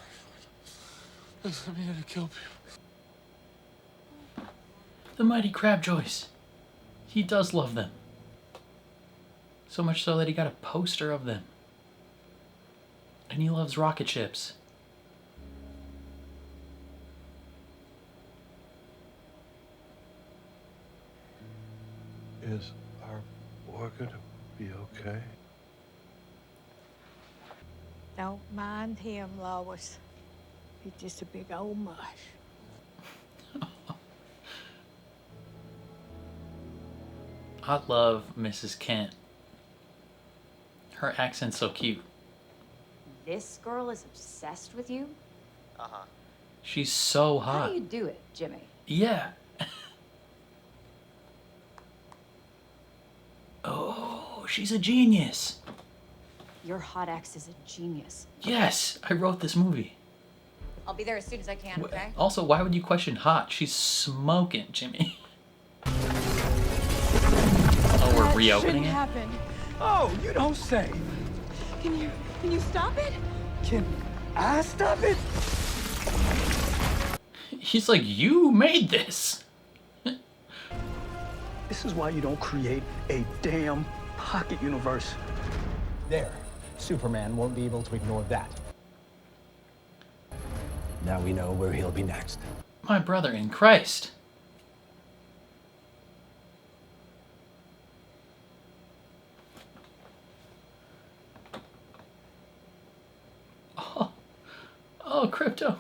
They sent me here to kill people. The mighty Crabjoys. He does love them. So much so that he got a poster of them. And he loves rocket ships. Is our boy gonna be okay? Don't mind him, Lois. He's just a big old mush. I love Mrs. Kent. Her accent's so cute. This girl is obsessed with you? Uh-huh. She's so hot. How do you do it, Jimmy? Yeah. Oh, she's a genius. Your hot ex is a genius. Yes, I wrote this movie. I'll be there as soon as I can, okay? Also, why would you question hot? She's smoking, Jimmy. Oh, we're reopening it? Happen. Oh, you don't say. Can you stop it? Can I stop it? He's like, you made this. This is why you don't create a damn pocket universe. There. Superman won't be able to ignore that. Now we know where he'll be next. My brother in Christ. Oh, Krypto.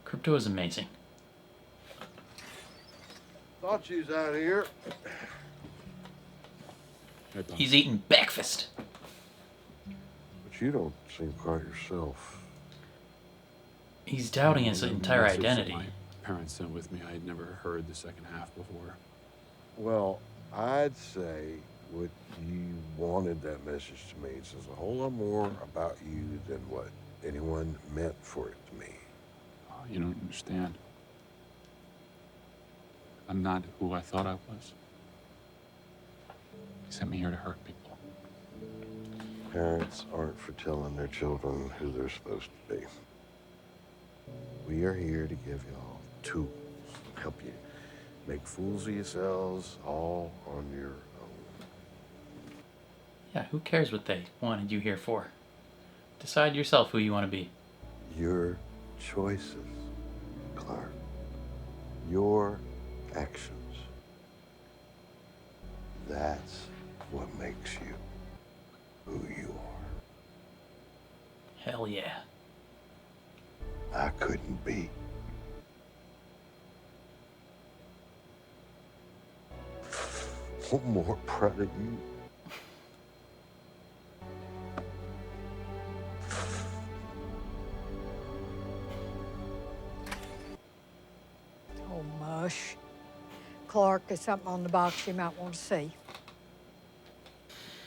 Krypto is amazing. Thought you was out here. He's eating breakfast. But you don't seem quite yourself. He's doubting his entire Message that identity. My parents sent with me. I had never heard the second half before. Well, I'd say what you wanted that message to mean says a whole lot more about you than what anyone meant for it to mean. Oh, you don't understand. I'm not who I thought I was. He sent me here to hurt people. Parents aren't for telling their children who they're supposed to be. We are here to give y'all tools, help you make fools of yourselves all on your own. Yeah, who cares what they wanted you here for? Decide yourself who you want to be. Your choices, Clark. Your actions. That's what makes you who you are. Hell yeah. I couldn't be more proud of you. Oh, mush. Clark, there's something on the box you might want to see.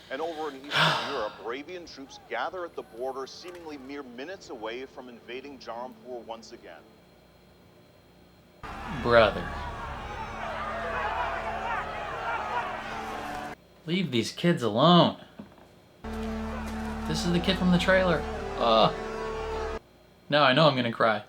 And over in Eastern Europe, Bravian troops gather at the border, seemingly mere minutes away from invading Jarampur once again. Brother. Leave these kids alone. This is the kid from the trailer. Now I know I'm gonna cry.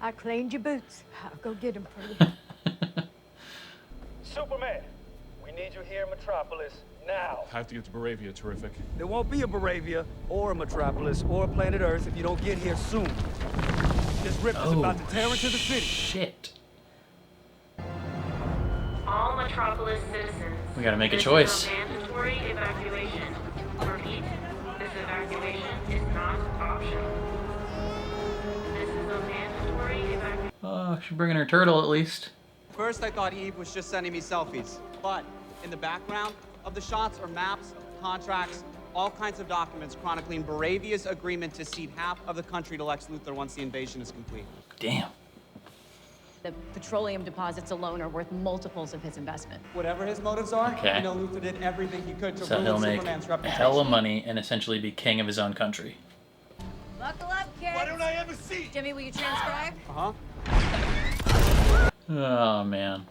I cleaned your boots. I'll go get them for you. Superman, we need you here in Metropolis now. I have to get to Baravia, Terrific. There won't be a Baravia or a Metropolis or a planet Earth if you don't get here soon. This rip is about to tear into the city. Shit. All Metropolis citizens. We gotta make a choice. This is a mandatory evacuation. Repeat, this evacuation is not optional. This is a mandatory evacuation. Oh, she's bringing her turtle at least. First, I thought Eve was just sending me selfies, but in the background of the shots are maps, contracts, all kinds of documents chronicling Baravia's agreement to cede half of the country to Lex Luthor once the invasion is complete. Damn. The petroleum deposits alone are worth multiples of his investment. Whatever his motives are, Okay. you know Luthor did everything he could to So ruin he'll make Superman's a reputation. hell of money and essentially be king of his own country. Buckle up, kids. Why don't I ever see? Jimmy, will you transcribe? Uh-huh. Oh, man.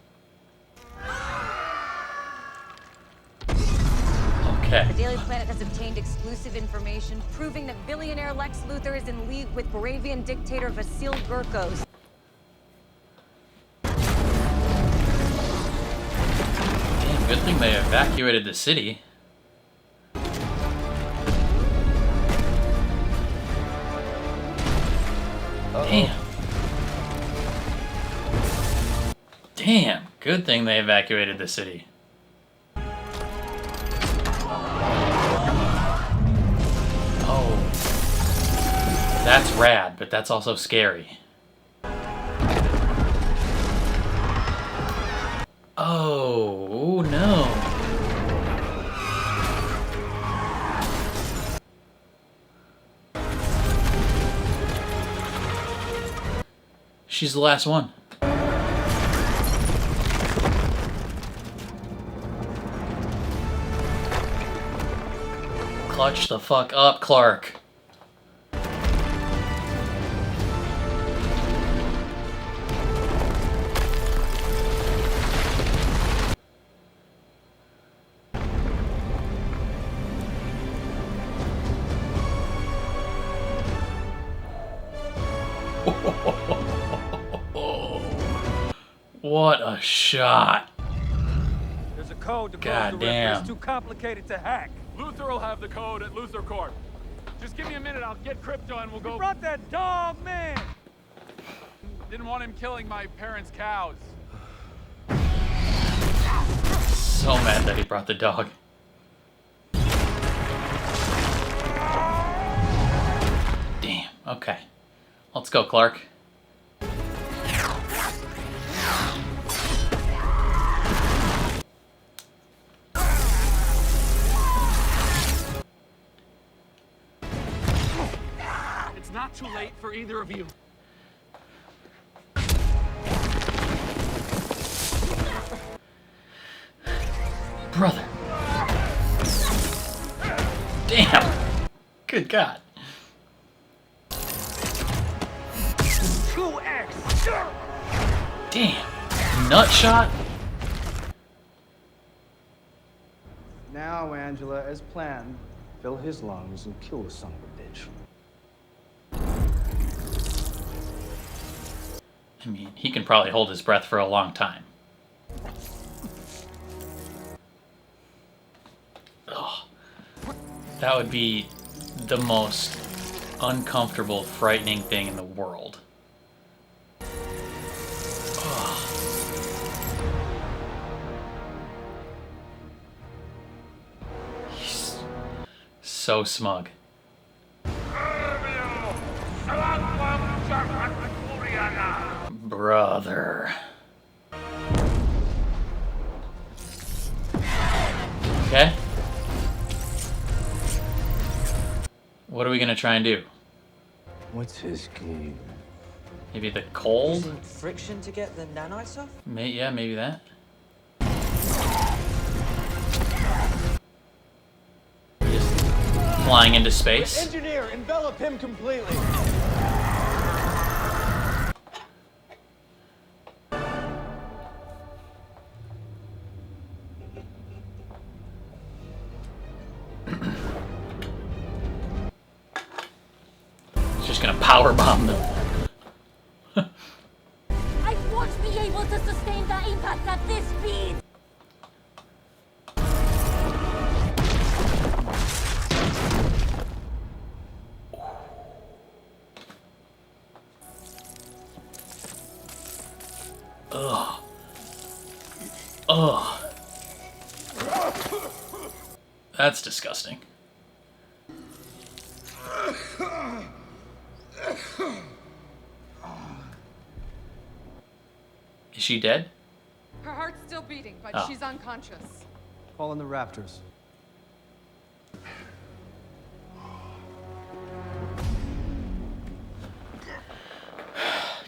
Okay. The Daily Planet has obtained exclusive information proving that billionaire Lex Luthor is in league with Baravian dictator Vasil Gurkos. Damn, good thing they evacuated the city. Damn. Damn, good thing they evacuated the city. Oh. That's rad, but that's also scary. Oh, no. She's the last one. Clutch the fuck up, Clark. What a shot. There's a code to God close the damn. rip. It's too complicated to hack. Luthor will have the code at Luthor Corp. Just give me a minute, I'll get Krypto and we'll go. You brought that dog, man! Didn't want him killing my parents' cows. So mad that he brought the dog. Damn, okay. Let's go, Clark. It's not too late for either of you. Brother. Damn. Good God. 2X! Damn. Nut shot? Now, Angela, as planned, fill his lungs and kill the son of a bitch. I mean, he can probably hold his breath for a long time. Ugh. That would be the most uncomfortable, frightening thing in the world. Ugh. He's so smug. Brother. Okay. What are we gonna try and do? What's his game? Maybe the cold? Using friction to get the nanites off? Yeah, maybe that. Just flying into space. Engineer, envelop him completely. Just gonna powerbomb them. I won't be able to sustain the impact at this speed! Ugh. Ugh. That's disgusting. Is she dead? Her heart's still beating, but Oh. she's unconscious. Call in the Raptors.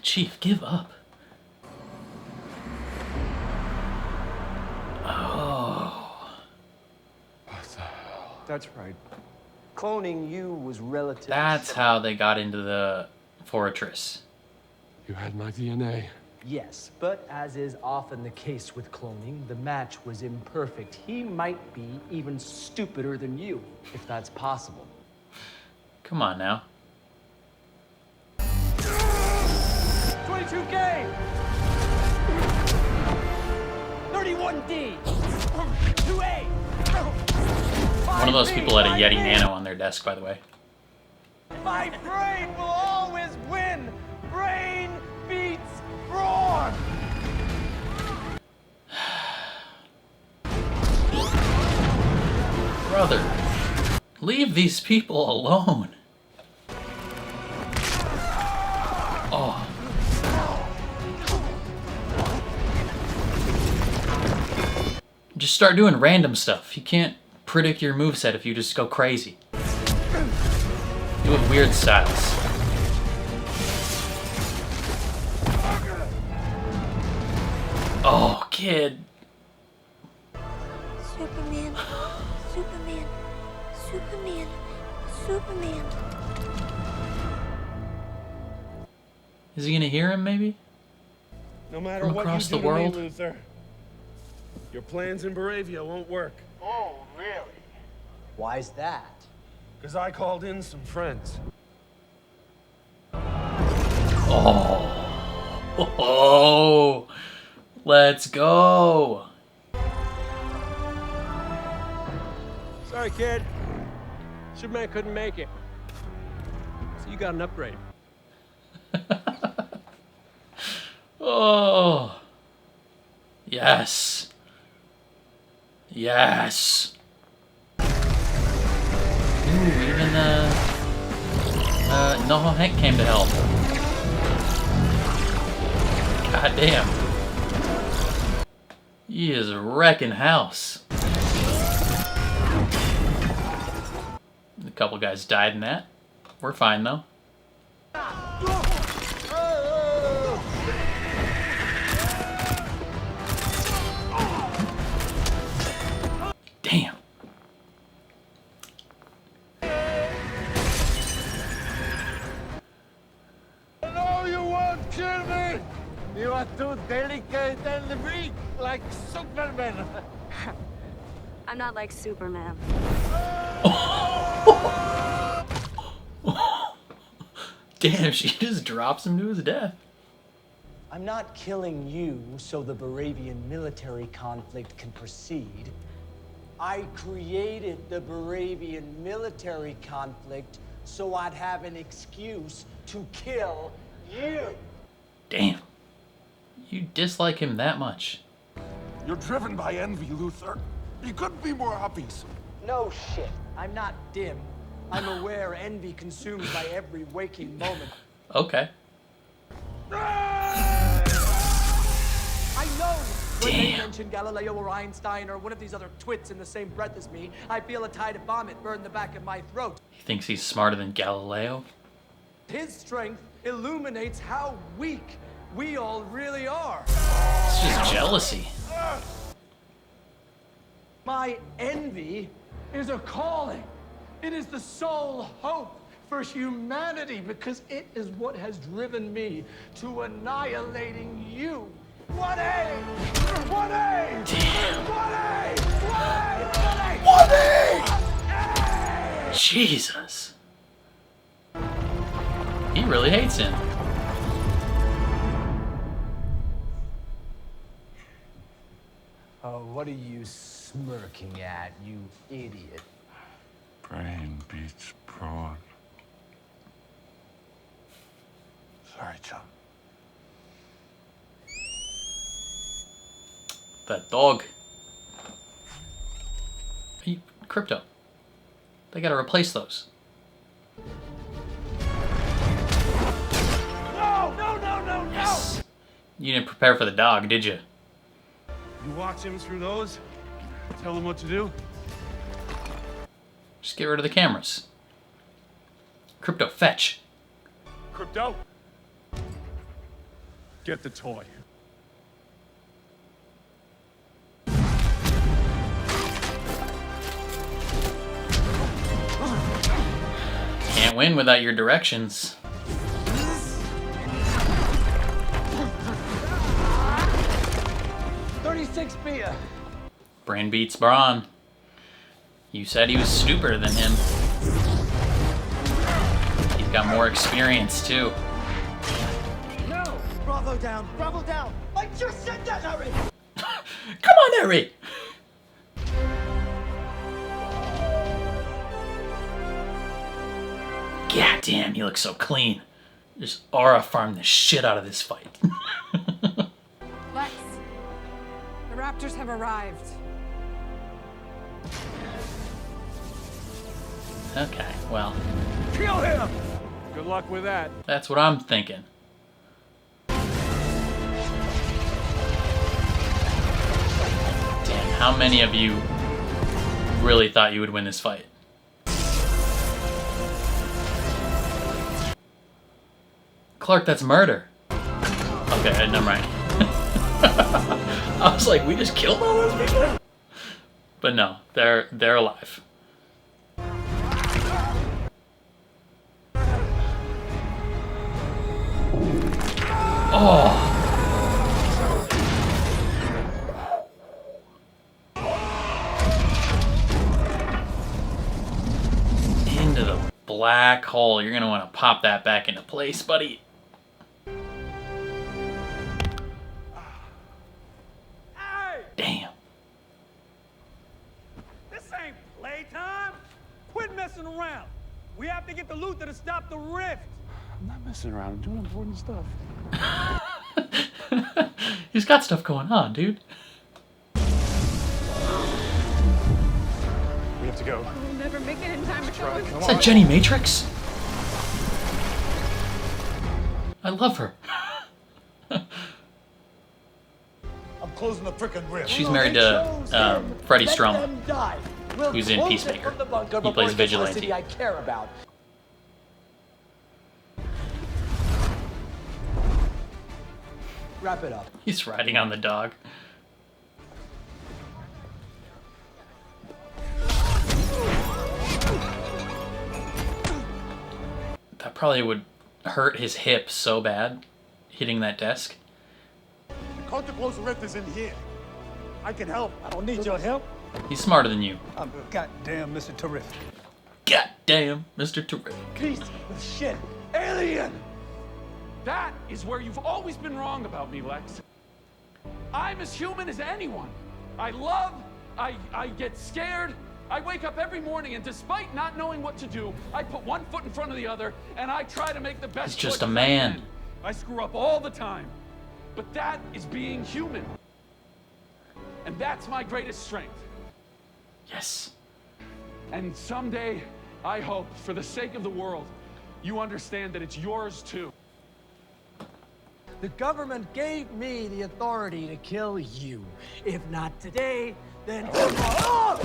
Chief, give up. Oh. That's right. Cloning you was relative. That's how they got into the fortress. You had my DNA. Yes, but as is often the case with cloning, the match was imperfect. He might be even stupider than you, if that's possible. Come on now. 22K! 31D! 2A! One of those people had a Yeti Nano on their desk, by the way. My brain will always win! Brain beats Brawn! Brother, leave these people alone. Oh. Just start doing random stuff. You can't predict your moveset if you just go crazy. You have weird styles. Oh, kid. Superman, Superman, Superman, Superman. Is he gonna hear him, maybe? No matter From what you across do the to world? me, Luthor, your plans in Baravia won't work. Oh, really? Why's that? Because I called in some friends. Oh, let's go. Sorry, kid. Superman couldn't make it. So you got an upgrade. Oh, yes, yes. Ooh, even no, Hank came to help. God damn. He is wrecking house. A couple guys died in that. We're fine though. Damn. No, you won't kill me! You are too delicate and weak, like Superman. I'm not like Superman. Damn, she just drops him to his death. I'm not killing you so the Baravian military conflict can proceed. I created the Baravian military conflict so I'd have an excuse to kill you. Damn. You dislike him that much. You're driven by envy, Luthor. You couldn't be more obvious. No shit. I'm not dim. I'm aware envy consumes my every waking moment. Okay. I know when they Damn. mention Galileo or Einstein or one of these other twits in the same breath as me, I feel a tide of vomit burn the back of my throat. He thinks he's smarter than Galileo. His strength illuminates how weak we all really are. It's just jealousy. My envy is a calling. It is the sole hope for humanity because it is what has driven me to annihilating you. 1A! 1A! 1A! 1A! 1A! Jesus. He really hates him. Oh, what are you smirking at, you idiot? Brain beats Brawn. Sorry, chum. That dog. Hey, Krypto. They gotta replace those. No! No, no, no, no! Yes. You didn't prepare for the dog, did you? You watch him through those? Tell him what to do? Just get rid of the cameras. Krypto, fetch. Krypto? Get the toy. Can't win without your directions. beer. Brain beats Brawn. You said he was stupider than him. He's got more experience too. No! Bravo down! Bravo down! I just said that, Harry! Come on, Harry! God damn, he looks so clean. Just aura farmed the shit out of this fight. Lex, the Raptors have arrived. Okay, well. Kill him! Good luck with that. That's what I'm thinking. Damn, how many of you really thought you would win this fight? Clark, that's murder. Okay, never mind. I was like, we just killed all those people? But no, they're alive. Oh! Into the black hole. You're gonna want to pop that back into place, buddy. Damn. This ain't playtime. Quit messing around. We have to get the Luthor to stop the rift. I'm not messing around. I'm doing important stuff. He's got stuff going on, dude. We have to go. We'll never make it in time to kill him. Is that Jenny Matrix? I love her. I'm closing the frickin' rift. She's married to Freddie Stroma, who's in Peacemaker. He plays Vigilante. I care about. Wrap it up. He's riding on the dog. That probably would hurt his hip so bad, hitting that desk. The code to close the rift is in here. I can help. I don't need your help. He's smarter than you. I'm goddamn Mr. Terrific. Goddamn, Mr. Terrific. Piece of shit. Alien! That is where you've always been wrong about me, Lex. I'm as human as anyone. I love, I get scared. I wake up every morning, and despite not knowing what to do, I put one foot in front of the other, and I try to make the best He's just a choices man. I can. I screw up all the time. But that is being human. And that's my greatest strength. Yes. And someday, I hope, for the sake of the world, you understand that it's yours too. The government gave me the authority to kill you. If not today, then tomorrow.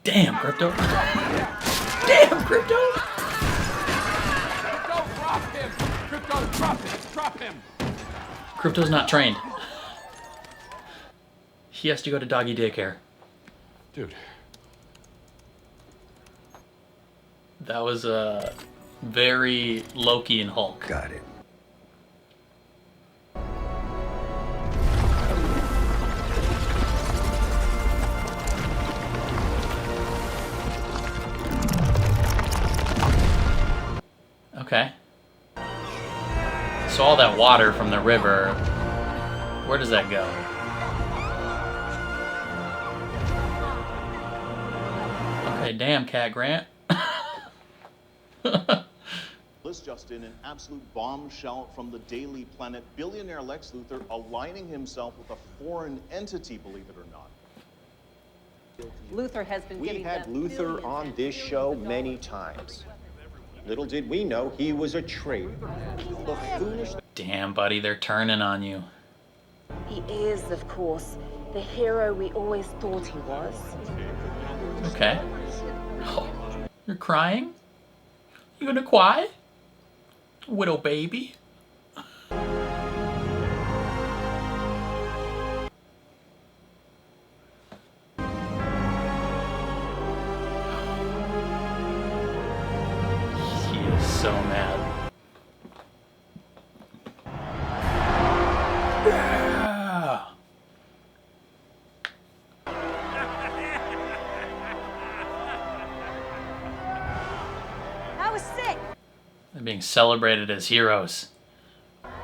Damn, Krypto. Damn, Krypto. Krypto, drop him. Krypto, drop him. Drop him. Krypto's not trained. He has to go to doggy daycare. Dude. That was very Loki and Hulk. Got it. Okay. So all that water from the river, where does that go? Okay, damn, Cat Grant. This just in, an absolute bombshell from the Daily Planet. Billionaire Lex Luthor aligning himself with a foreign entity, believe it or not. Luthor has been We had Luthor on this show many times. Little did we know he was a traitor. Buffoonish. Damn, buddy, they're turning on you. He is, of course, the hero we always thought he was. Okay. Oh, you're crying? You gonna cry? Widow baby? He is so mad. Yeah. That was sick. They're being celebrated as heroes.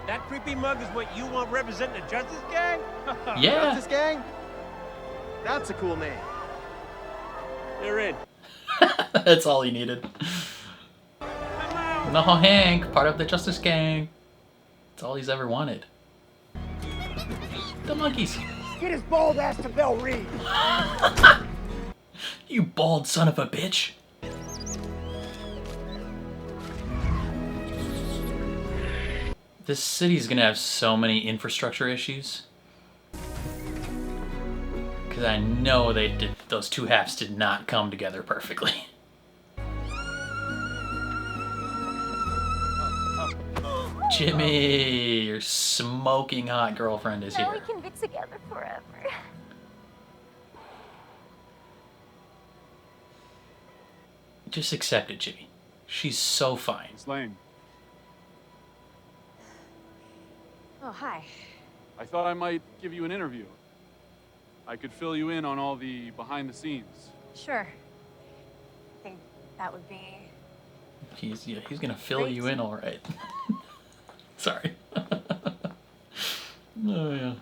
That creepy mug is what you want representing the Justice Gang? Yeah. Justice Gang? That's a cool name. You're in. That's all he needed. No, Hank, part of the Justice Gang. That's all he's ever wanted. The monkeys. Get his bald ass to Belle Reed. You bald son of a bitch. This city's gonna have so many infrastructure issues. Because I know those two halves did not come together perfectly. Jimmy, your smoking hot girlfriend is Now here. we can be together forever. Just accept it, Jimmy. She's so fine. It's lame. Oh, hi. I thought I might give you an interview. I could fill you in on all the behind the scenes. Sure. I think that would be... He's gonna fill you in all right. Sorry. Oh yeah.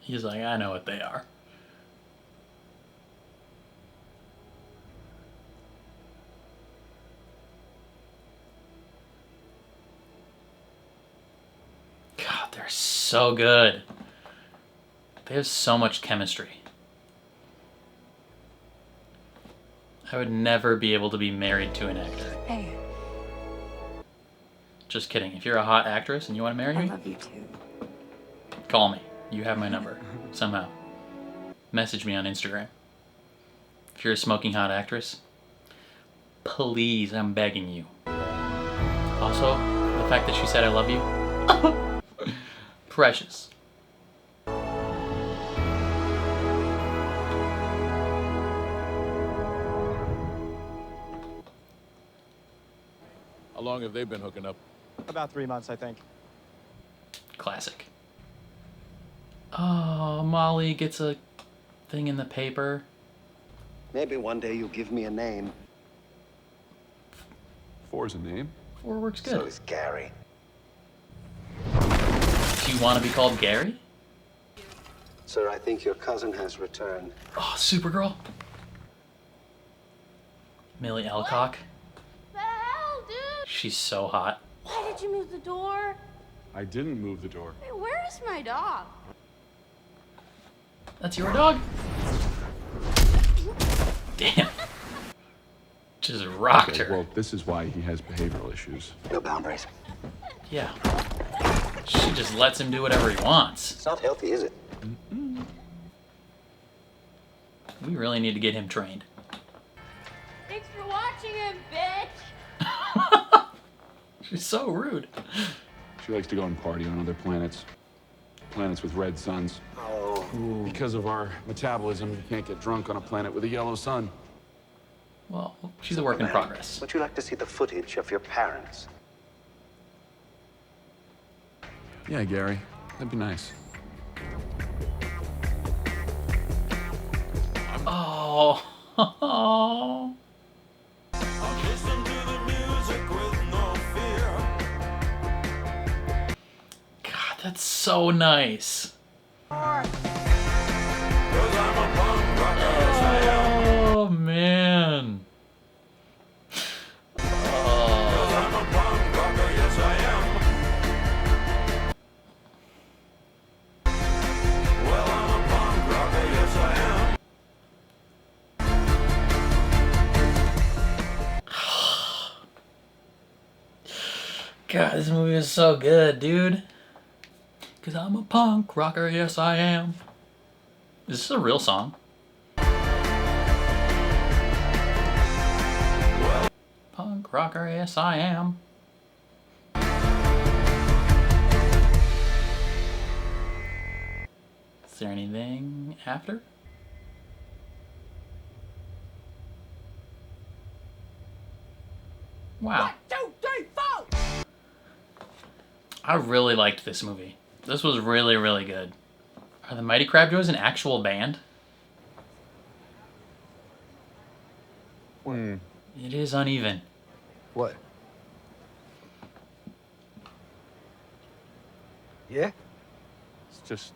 He's like, I know what they are. God, they're so good. They have so much chemistry. I would never be able to be married to an actor. Hey, Just kidding. If you're a hot actress and you want to marry I me, love you too. call me. You have my number. Somehow. Message me on Instagram. If you're a smoking hot actress, please, I'm begging you. Also, the fact that she said I love you, precious. How long have they been hooking up? About 3 months, I think. Classic. Oh, Molly gets a thing in the paper. Maybe one day you'll give me a name. Four's a name. 4 works good. So is Gary. Do you want to be called Gary? Sir, I think your cousin has returned. Oh, Supergirl. Millie Alcock. The hell, dude? She's so hot. Why did you move the door? I didn't move the door. Hey, where is my dog? That's your dog? Damn. Just rocked her. Well, this is why he has behavioral issues. No boundaries. Yeah. She just lets him do whatever he wants. It's not healthy, is it? We really need to get him trained. Thanks for watching him, bitch! She's so rude. She likes to go and party on other planets. Planets with red suns. Oh. Because of our metabolism, you can't get drunk on a planet with a yellow sun. Well, she's a work in progress. Would you like to see the footage of your parents? Yeah, Gary. That'd be nice. Oh. God, that's so nice. Oh, man. God, this movie is so good, dude. 'Cause I'm a punk rocker, yes I am. Is this a real song? Punk rocker, yes I am. Is there anything after? Wow. 1, 2, 3, 4! I really liked this movie. This was really, really good. Are the Mighty Crab Joes an actual band? It is uneven. What? Yeah? It's just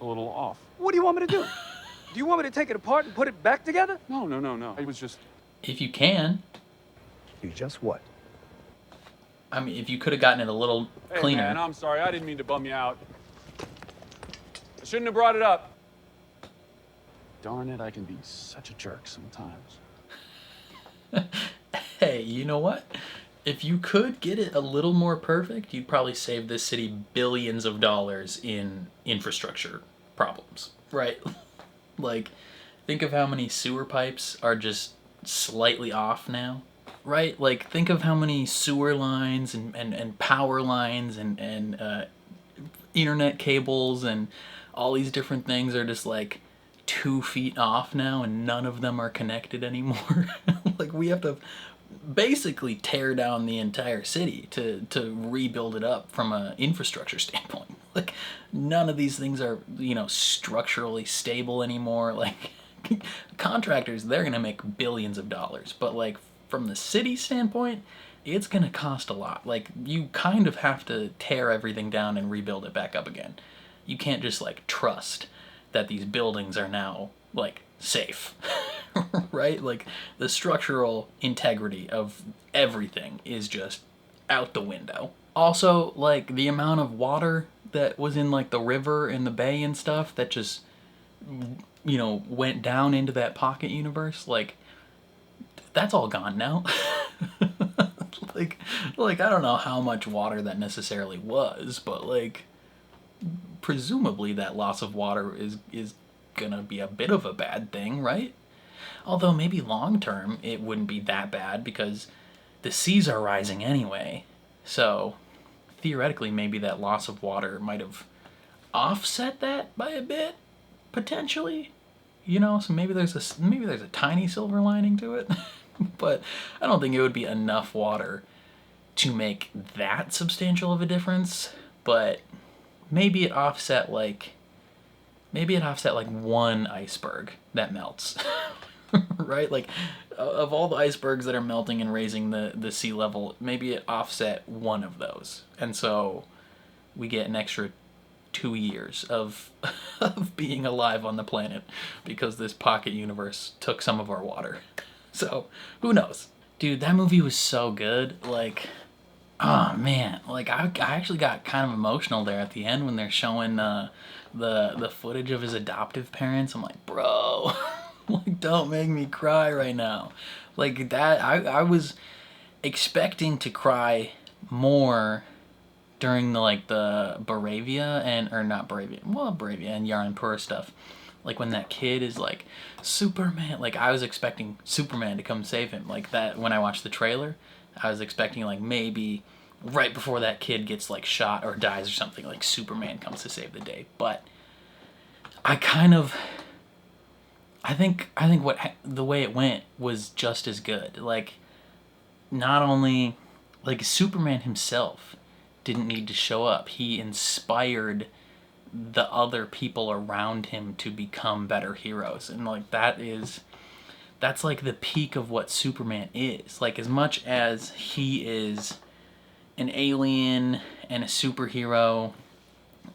a little off. What do you want me to do? Do you want me to take it apart and put it back together? No, no, no, no. It was just... If you can. You just what? I mean, if you could have gotten it a little cleaner. Hey, man, I'm sorry. I didn't mean to bum you out. I shouldn't have brought it up. Darn it, I can be such a jerk sometimes. Hey, you know what? If you could get it a little more perfect, you'd probably save this city billions of dollars in infrastructure problems, right? Like, think of how many sewer pipes are just slightly off now, right? Like, think of how many sewer lines and power lines and internet cables and all these different things are just like 2 feet off now and none of them are connected anymore. Like, we have to basically tear down the entire city to rebuild it up from an infrastructure standpoint. Like, none of these things are, you know, structurally stable anymore. Like, contractors, they're gonna make billions of dollars, but like from the city standpoint, it's gonna cost a lot. Like, you kind of have to tear everything down and rebuild it back up again. You can't just like trust that these buildings are now like safe. Right? Like, the structural integrity of everything is just out the window. Also, like, the amount of water that was in like the river and the bay and stuff that just, you know, went down into that pocket universe, like, that's all gone now. like I don't know how much water that necessarily was, but like, presumably that loss of water is gonna be a bit of a bad thing, right? Although maybe long term it wouldn't be that bad because the seas are rising anyway. So theoretically maybe that loss of water might have offset that by a bit, potentially. You know, so maybe there's a tiny silver lining to it. But I don't think it would be enough water to make that substantial of a difference. But maybe it offset like maybe it offset like one iceberg that melts. Right? Like, of all the icebergs that are melting and raising the sea level, maybe it offset one of those. And so we get an extra 2 years of being alive on the planet because this pocket universe took some of our water. So, who knows? Dude, that movie was so good. Like, oh man, like I actually got kind of emotional there at the end when they're showing the footage of his adoptive parents. I'm like, bro, like, don't make me cry right now. Like, that, I was expecting to cry more during the Baravia and, or not Baravia, well, Baravia and Yaranpur stuff. Like, when that kid is like, Superman, like, I was expecting Superman to come save him. Like, that, when I watched the trailer, I was expecting, like, maybe right before that kid gets, like, shot or dies or something, like, Superman comes to save the day. But I think the way it went was just as good. Like, not only, like, Superman himself didn't need to show up. He inspired the other people around him to become better heroes. And, like, that's like the peak of what Superman is. Like, as much as he is an alien and a superhero,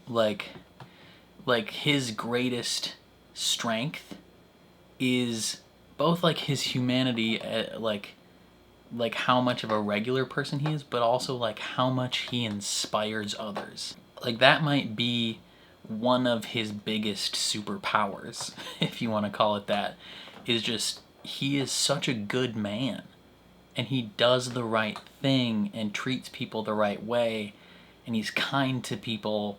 like his greatest strength is both, like, his humanity, like how much of a regular person he is, but also, like, how much he inspires others. Like, that might be one of his biggest superpowers, if you want to call it that, is just, he is such a good man, and he does the right thing and treats people the right way, and he's kind to people,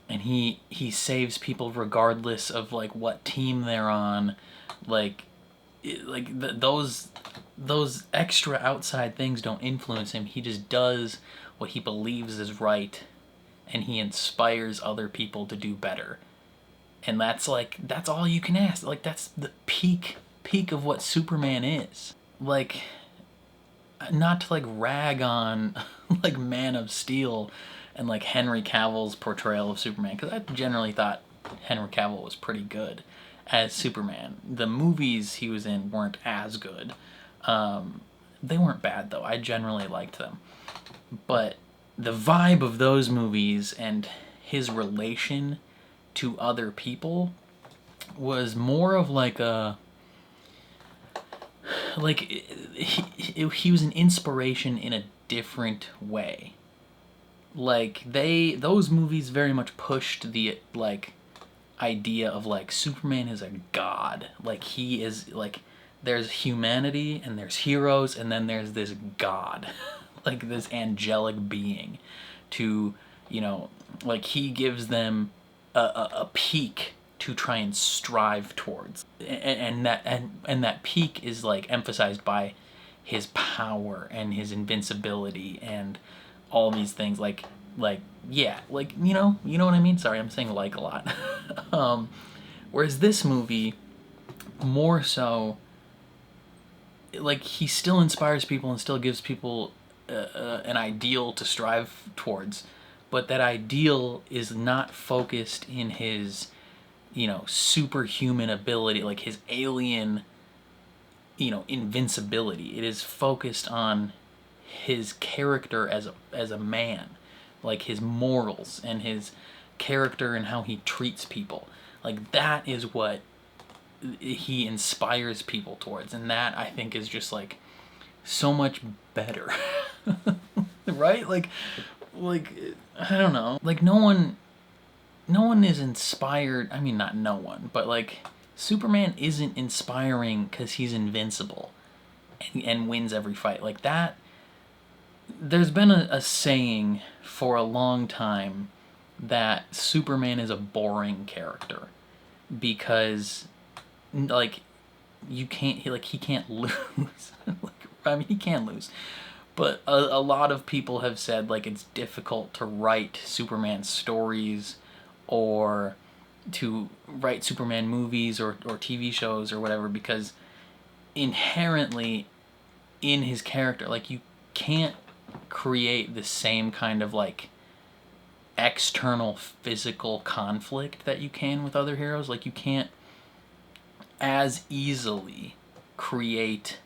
and he saves people regardless of, like, what team they're on. Those extra outside things don't influence him. He just does what he believes is right, and he inspires other people to do better. And that's all you can ask. Like, that's the peak of what Superman is. Like, not to, like, rag on like Man of Steel and, like, Henry Cavill's portrayal of Superman, because I generally thought Henry Cavill was pretty good as Superman. The movies he was in weren't as good. They weren't bad, though. I generally liked them. But the vibe of those movies and his relation to other people was more of like a... Like, he was an inspiration in a different way. Like, those movies very much pushed the, like, idea of, like, Superman is a god. Like, he is, like, there's humanity and there's heroes and then there's this god. Like, this angelic being to, you know, like, he gives them a peak to try and strive towards, and that peak is, like, emphasized by his power and his invincibility and all these things. Like yeah, like, you know what I mean. Sorry, I'm saying like a lot. Whereas this movie, more so, like, he still inspires people and still gives people an ideal to strive towards, but that ideal is not focused in his, you know, superhuman ability, like his alien, you know, invincibility. It is focused on his character as a man, like his morals and his character and how he treats people. Like, that is what he inspires people towards, and that, I think, is just, like, so much better. Right? Like I don't know. Like, no one is inspired. I mean, not no one, but, like, Superman isn't inspiring because he's invincible and wins every fight. Like, that, there's been a saying for a long time that Superman is a boring character because, like, he can't lose. I mean, he can lose, but a lot of people have said, like, it's difficult to write Superman stories or to write Superman movies or TV shows or whatever, because inherently in his character, like, you can't create the same kind of, like, external physical conflict that you can with other heroes. Like, you can't as easily create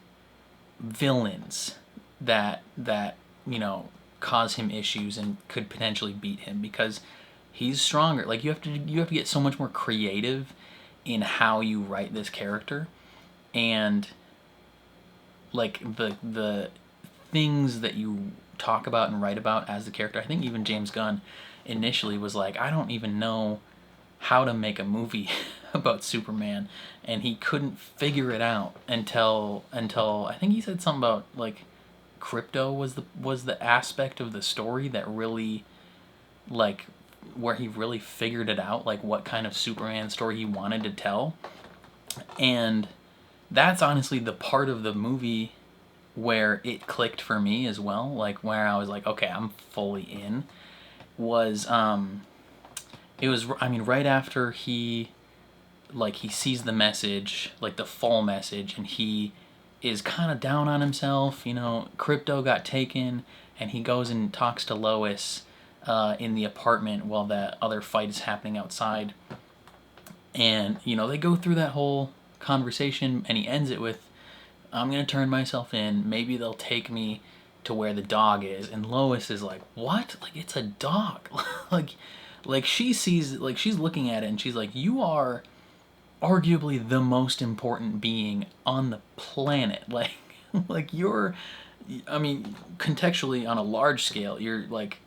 villains that you know, cause him issues and could potentially beat him, because he's stronger. Like, you have to get so much more creative in how you write this character, and like the things that you talk about and write about as the character. I think even James Gunn initially was like, I don't even know how to make a movie about Superman, and he couldn't figure it out until I think he said something about like Krypto was the aspect of the story that really, like, where he really figured it out, like what kind of Superman story he wanted to tell. And that's honestly the part of the movie where it clicked for me as well, like where I was like, okay, I'm fully in, was it was, I mean, right after he sees the message, like the full message, and he is kind of down on himself, you know, Krypto got taken, and he goes and talks to Lois in the apartment while that other fight is happening outside. And, you know, they go through that whole conversation, and he ends it with, I'm going to turn myself in, maybe they'll take me to where the dog is. And Lois is like, what? Like, it's a dog. like she sees, like, she's looking at it, and she's like, you are arguably the most important being on the planet. Like you're, I mean, contextually on a large scale, you're like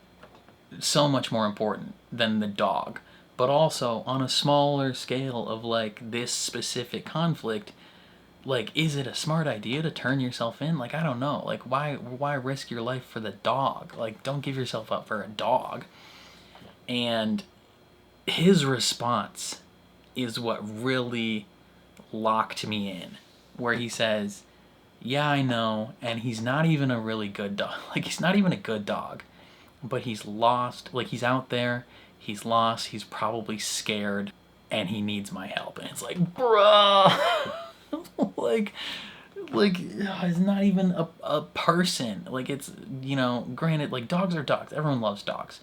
so much more important than the dog. But also on a smaller scale of like this specific conflict, like, is it a smart idea to turn yourself in? Like, I don't know. Like, why risk your life for the dog? Like, don't give yourself up for a dog. And his response is what really locked me in, where he says, yeah, I know, and he's not even a really good dog. Like, he's not even a good dog, but he's lost. Like, he's out there, he's lost, he's probably scared, and he needs my help. And it's like, bruh. like he's not even a person. Like, it's, you know, granted, like, dogs are dogs. Everyone loves dogs.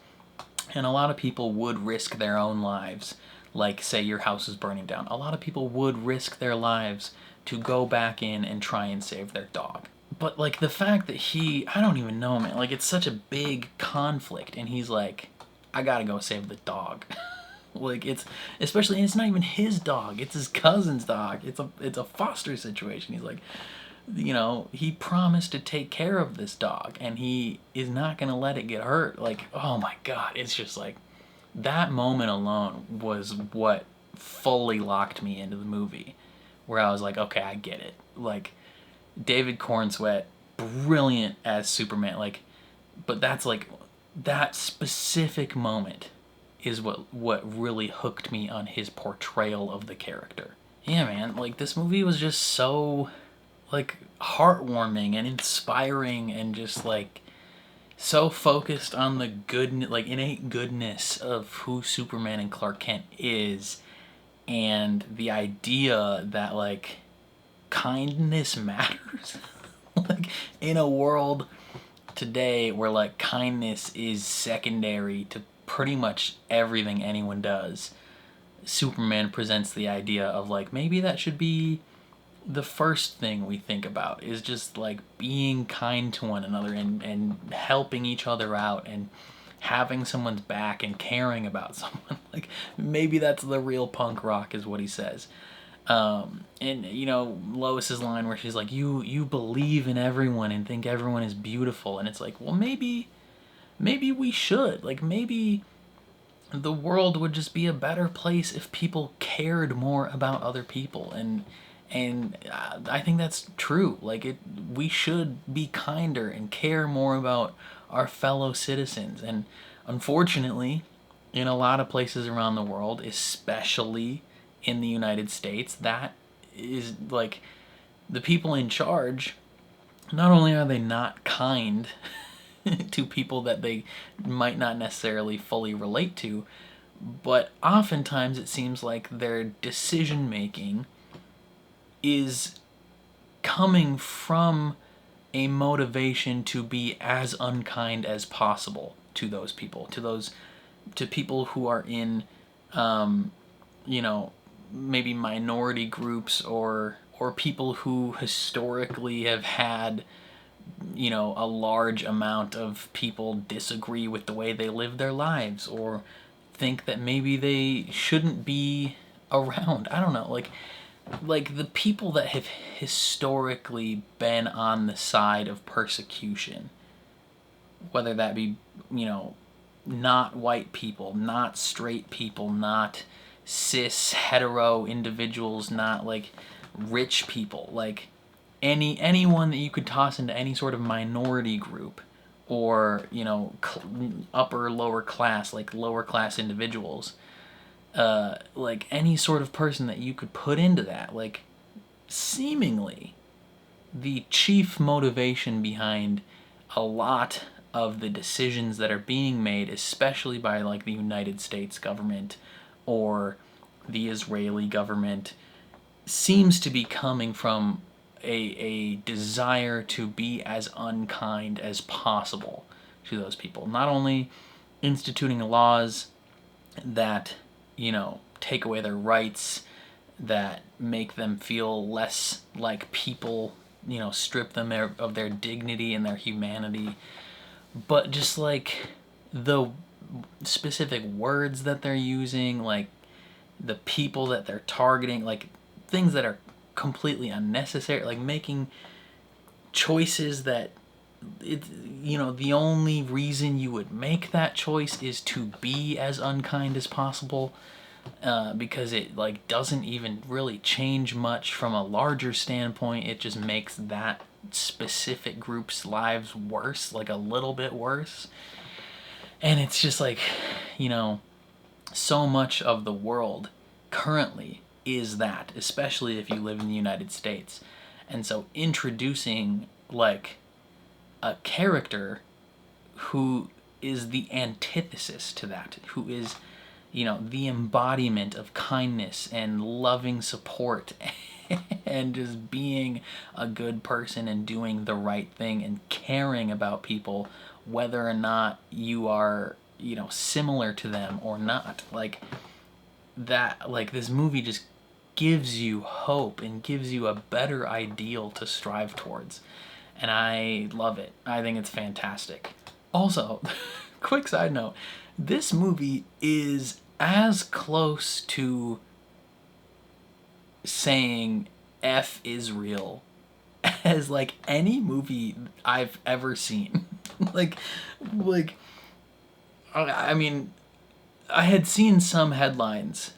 And a lot of people would risk their own lives. Like, say your house is burning down. A lot of people would risk their lives to go back in and try and save their dog. But, like, the fact that I don't even know, man. Like, it's such a big conflict. And he's like, I gotta go save the dog. Like, it's not even his dog. It's his cousin's dog. It's a foster situation. He's like, you know, he promised to take care of this dog, and he is not gonna let it get hurt. Like, oh my God. It's just like, that moment alone was what fully locked me into the movie, where I was like, okay, I get it. Like, David Cornsweet, brilliant as Superman. Like, but that's like, that specific moment is what really hooked me on his portrayal of the character. Yeah, man, like, this movie was just so, like, heartwarming and inspiring, and just like so focused on the good, like, innate goodness of who Superman and Clark Kent is, and the idea that, like, kindness matters. Like, in a world today where, like, kindness is secondary to pretty much everything anyone does, Superman presents the idea of, like, maybe that should be the first thing we think about, is just, like, being kind to one another and helping each other out and having someone's back and caring about someone. Like, maybe that's the real punk rock, is what he says. And, you know, Lois's line where she's like, you believe in everyone and think everyone is beautiful. And it's like, well, maybe we should. Like, maybe the world would just be a better place if people cared more about other people. And I think that's true. Like, we should be kinder and care more about our fellow citizens. And unfortunately, in a lot of places around the world, especially in the United States, that is, like, the people in charge, not only are they not kind to people that they might not necessarily fully relate to, but oftentimes it seems like their decision making is coming from a motivation to be as unkind as possible to those people, to those to people who are in, you know, maybe minority groups or people who historically have had, you know, a large amount of people disagree with the way they live their lives or think that maybe they shouldn't be around. I don't know, like the people that have historically been on the side of persecution, whether that be, you know, not white people, not straight people, not cis hetero individuals, not like rich people, like anyone that you could toss into any sort of minority group, or, you know, upper lower class, like lower class individuals, like any sort of person that you could put into that, like seemingly the chief motivation behind a lot of the decisions that are being made, especially by like the United States government or the Israeli government, seems to be coming from a desire to be as unkind as possible to those people. Not only instituting laws that, you know, take away their rights, that make them feel less like people, you know, strip them of their dignity and their humanity, but just like the specific words that they're using, like the people that they're targeting, like things that are completely unnecessary, like making choices that, it, you know, the only reason you would make that choice is to be as unkind as possible, because it like doesn't even really change much from a larger standpoint. It just makes that specific group's lives worse, like a little bit worse. And it's just like, you know, so much of the world currently is that, especially if you live in the United States. And so introducing like a character who is the antithesis to that, who is, you know, the embodiment of kindness and loving support and just being a good person and doing the right thing and caring about people, whether or not you are, you know, similar to them or not. Like that, like this movie just gives you hope and gives you a better ideal to strive towards. And I love it. I think it's fantastic. Also, quick side note, this movie is as close to saying F Israel as like any movie I've ever seen. like I mean, I had seen some headlines,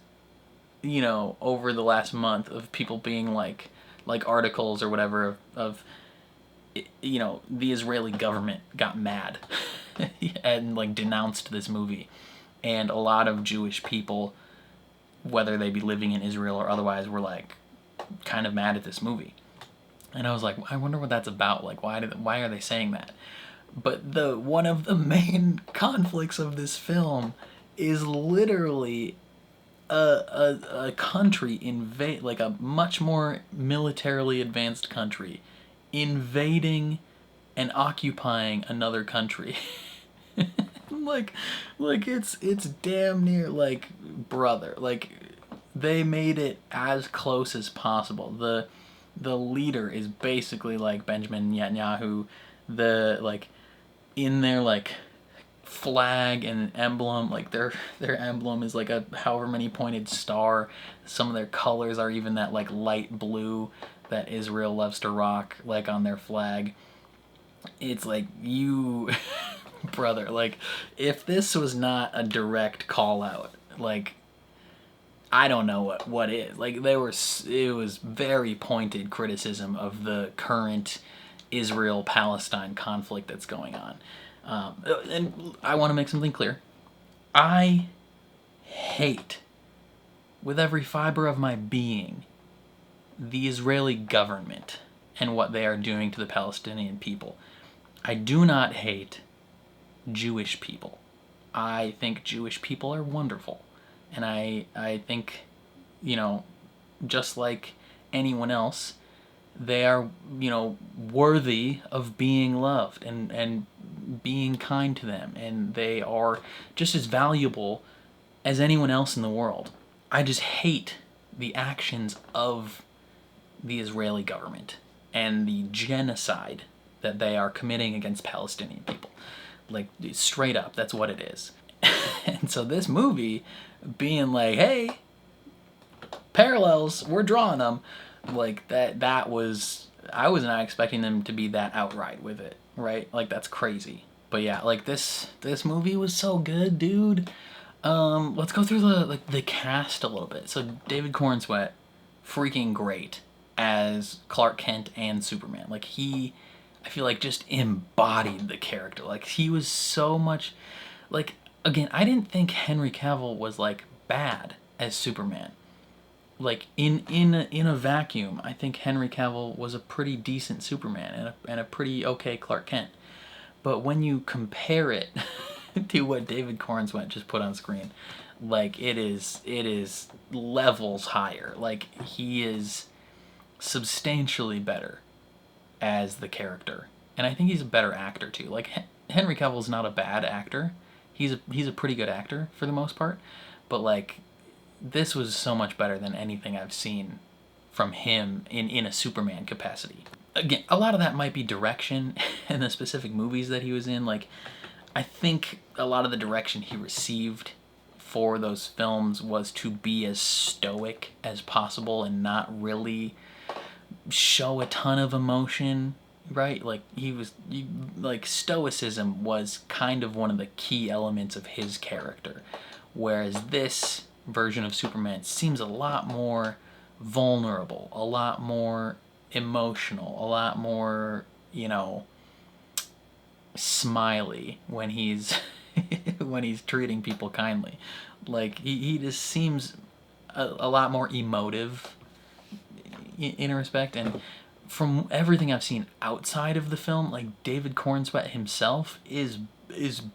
you know, over the last month of people being like articles or whatever of, you know, the Israeli government got mad and like denounced this movie, and a lot of Jewish people, whether they be living in Israel or otherwise, were like kind of mad at this movie. And I was like, I wonder what that's about. Like, why are they saying that? But one of the main conflicts of this film is literally a country like a much more militarily advanced country invading and occupying another country. like it's damn near like brother. Like they made it as close as possible. The leader is basically like Benjamin Netanyahu. The like in their like flag and emblem, like their emblem is like a however many pointed star. Some of their colors are even that like light blue that Israel loves to rock, like on their flag. It's like, you brother, like if this was not a direct call out, like I don't know what is. Like it was very pointed criticism of the current Israel-Palestine conflict that's going on. And I want to make something clear. I hate, with every fiber of my being, the Israeli government and what they are doing to the Palestinian people. I do not hate Jewish people. I think Jewish people are wonderful. And I think, you know, just like anyone else, they are, you know, worthy of being loved and being kind to them, and they are just as valuable as anyone else in the world. I just hate the actions of the Israeli government and the genocide that they are committing against Palestinian people. Like, straight up, that's what it is. And so this movie being like, hey, parallels, we're drawing them, like that was, I was not expecting them to be that outright with it, right? Like, that's crazy. But yeah, like this movie was so good, dude. Let's go through the cast a little bit. So David Cornsweet, freaking great as Clark Kent and Superman. Like, I feel like just embodied the character. Like, he was so much, like, again, I didn't think Henry Cavill was like bad as Superman. Like, in a vacuum, I think Henry Cavill was a pretty decent Superman and a pretty okay Clark Kent. But when you compare it to what David Cornsweet just put on screen, like, it is levels higher. Like, he is substantially better as the character, and I think he's a better actor too. Like, Henry Cavill's not a bad actor. He's a pretty good actor for the most part, but like, this was so much better than anything I've seen from him in a Superman capacity. Again, a lot of that might be direction and the specific movies that he was in. Like, I think a lot of the direction he received for those films was to be as stoic as possible and not really show a ton of emotion, right? Like, like, stoicism was kind of one of the key elements of his character, whereas this version of Superman seems a lot more vulnerable, a lot more emotional, a lot more, you know, smiley when he's when he's treating people kindly. Like, he just seems a lot more emotive in a respect. And from everything I've seen outside of the film, like, David Cornsweet himself is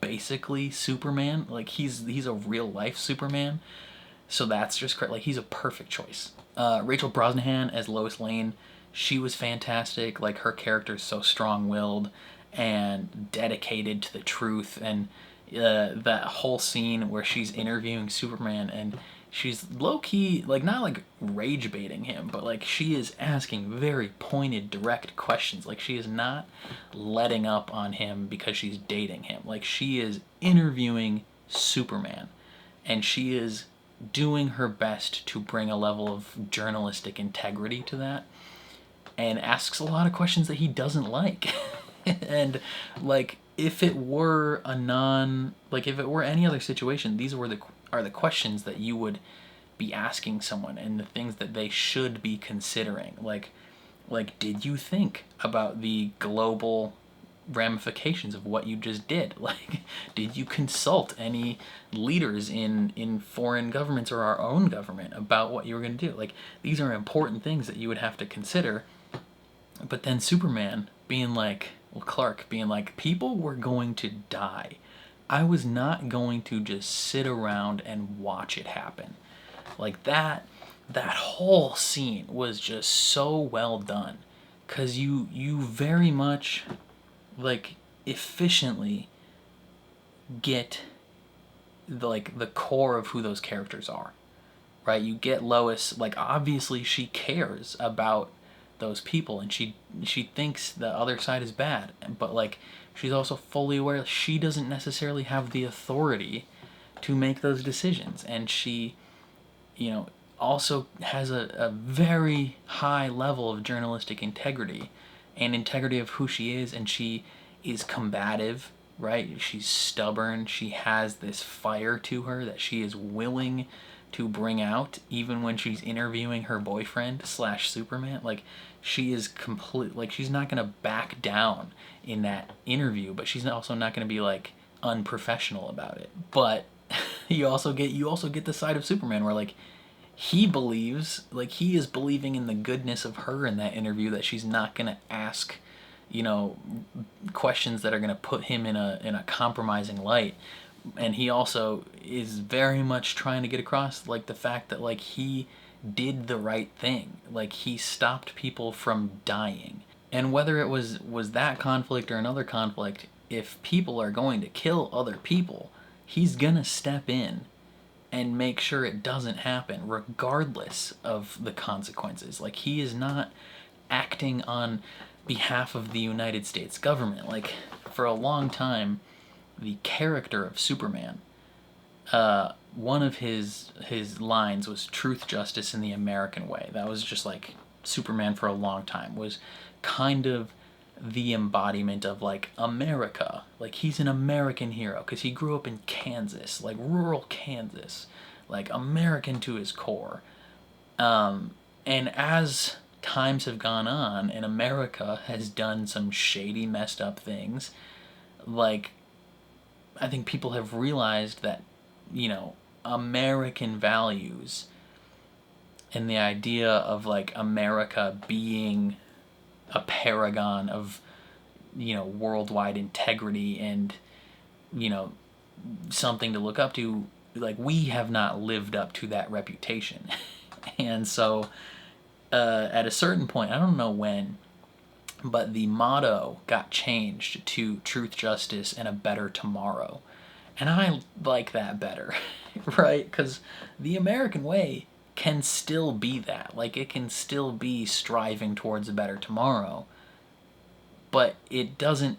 basically Superman. Like, he's a real life Superman. So that's just great. Like, he's a perfect choice. Rachel Brosnahan as Lois Lane, she was fantastic. Like, her character is so strong-willed and dedicated to the truth. And that whole scene where she's interviewing Superman and she's low-key, like, not like rage baiting him, but like, she is asking very pointed, direct questions. Like, she is not letting up on him because she's dating him. Like, she is interviewing Superman, and she is doing her best to bring a level of journalistic integrity to that, and asks a lot of questions that he doesn't like. And like, if it were if it were any other situation, these are the questions that you would be asking someone, and the things that they should be considering. Like, did you think about the global ramifications of what you just did? Like, did you consult any leaders in foreign governments or our own government about what you were going to do? Like, these are important things that you would have to consider. But then Superman being like, well, Clark being like, people were going to die. I was not going to just sit around and watch it happen. Like, that whole scene was just so well done, because you very much, like, efficiently get the core of who those characters are, right? You get Lois, like, obviously she cares about those people, and she thinks the other side is bad, but like, she's also fully aware she doesn't necessarily have the authority to make those decisions, and she, you know, also has a very high level of journalistic integrity and integrity of who she is, and she is combative, right? She's stubborn. She has this fire to her that she is willing to bring out even when she's interviewing her boyfriend / Superman. Like, she is like, she's not going to back down in that interview, but she's also not going to be like unprofessional about it. But you also get the side of Superman where, like, he believes, like, he is believing in the goodness of her in that interview, that she's not going to ask, you know, questions that are going to put him in a compromising light. and he also is very much trying to get across, like, the fact that, like, he did the right thing. Like, he stopped people from dying. And whether it was that conflict or another conflict, if people are going to kill other people, he's gonna step in and make sure it doesn't happen, regardless of the consequences. Like, he is not acting on behalf of the United States government. Like, for a long time, the character of Superman, one of his lines was truth, justice, and the American way. That was just like Superman for a long time, was kind of the embodiment of, like, America. Like, he's an American hero because he grew up in Kansas, like rural Kansas, like American to his core. And as times have gone on and America has done some shady, messed up things, like, I think people have realized that, you know, American values and the idea of, like, America being a paragon of, you know, worldwide integrity and, you know, something to look up to, like, we have not lived up to that reputation. And so at a certain point, I don't know when, but the motto got changed to truth, justice, and a better tomorrow. And I like that better, right? Because the American way can still be that. Like, it can still be striving towards a better tomorrow, but it doesn't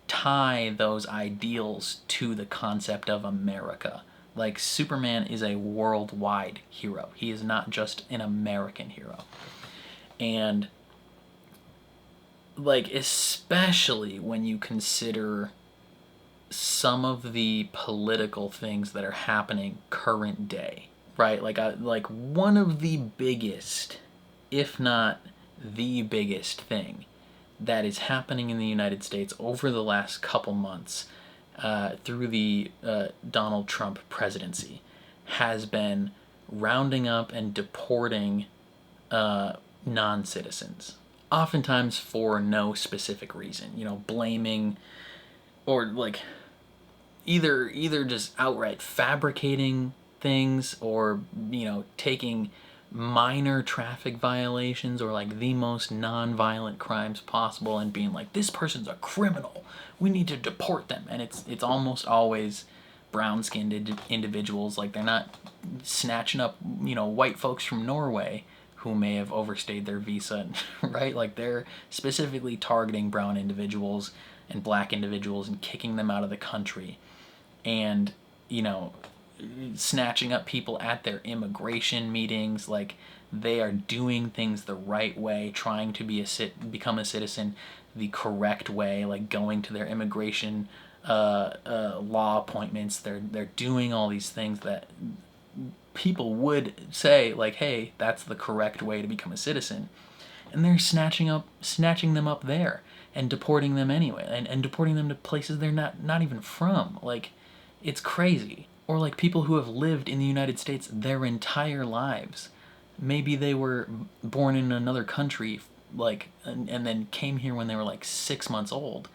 tie those ideals to the concept of America. Like, Superman is a worldwide hero. He is not just an American hero. And, like, especially when you consider some of the political things that are happening current day, right? Like one of the biggest, if not the biggest thing that is happening in the United States over the last couple months through the Donald Trump presidency has been rounding up and deporting non-citizens, oftentimes for no specific reason, you know, blaming or, like, either just outright fabricating things, or, you know, taking minor traffic violations or, like, the most non-violent crimes possible and being like, this person's a criminal, we need to deport them. And it's almost always brown-skinned individuals. Like, they're not snatching up, you know, white folks from Norway who may have overstayed their visa, right? Like, they're specifically targeting brown individuals and black individuals and kicking them out of the country, and, you know, snatching up people at their immigration meetings. Like, they are doing things the right way, trying to become a citizen the correct way, like going to their immigration law appointments. They're doing all these things that people would say, like, hey, that's the correct way to become a citizen, and they're snatching them up there and deporting them anyway, and deporting them to places they're not even from. Like, it's crazy. Or, like, people who have lived in the United States their entire lives. Maybe they were born in another country, like, and then came here when they were, like, 6 months old.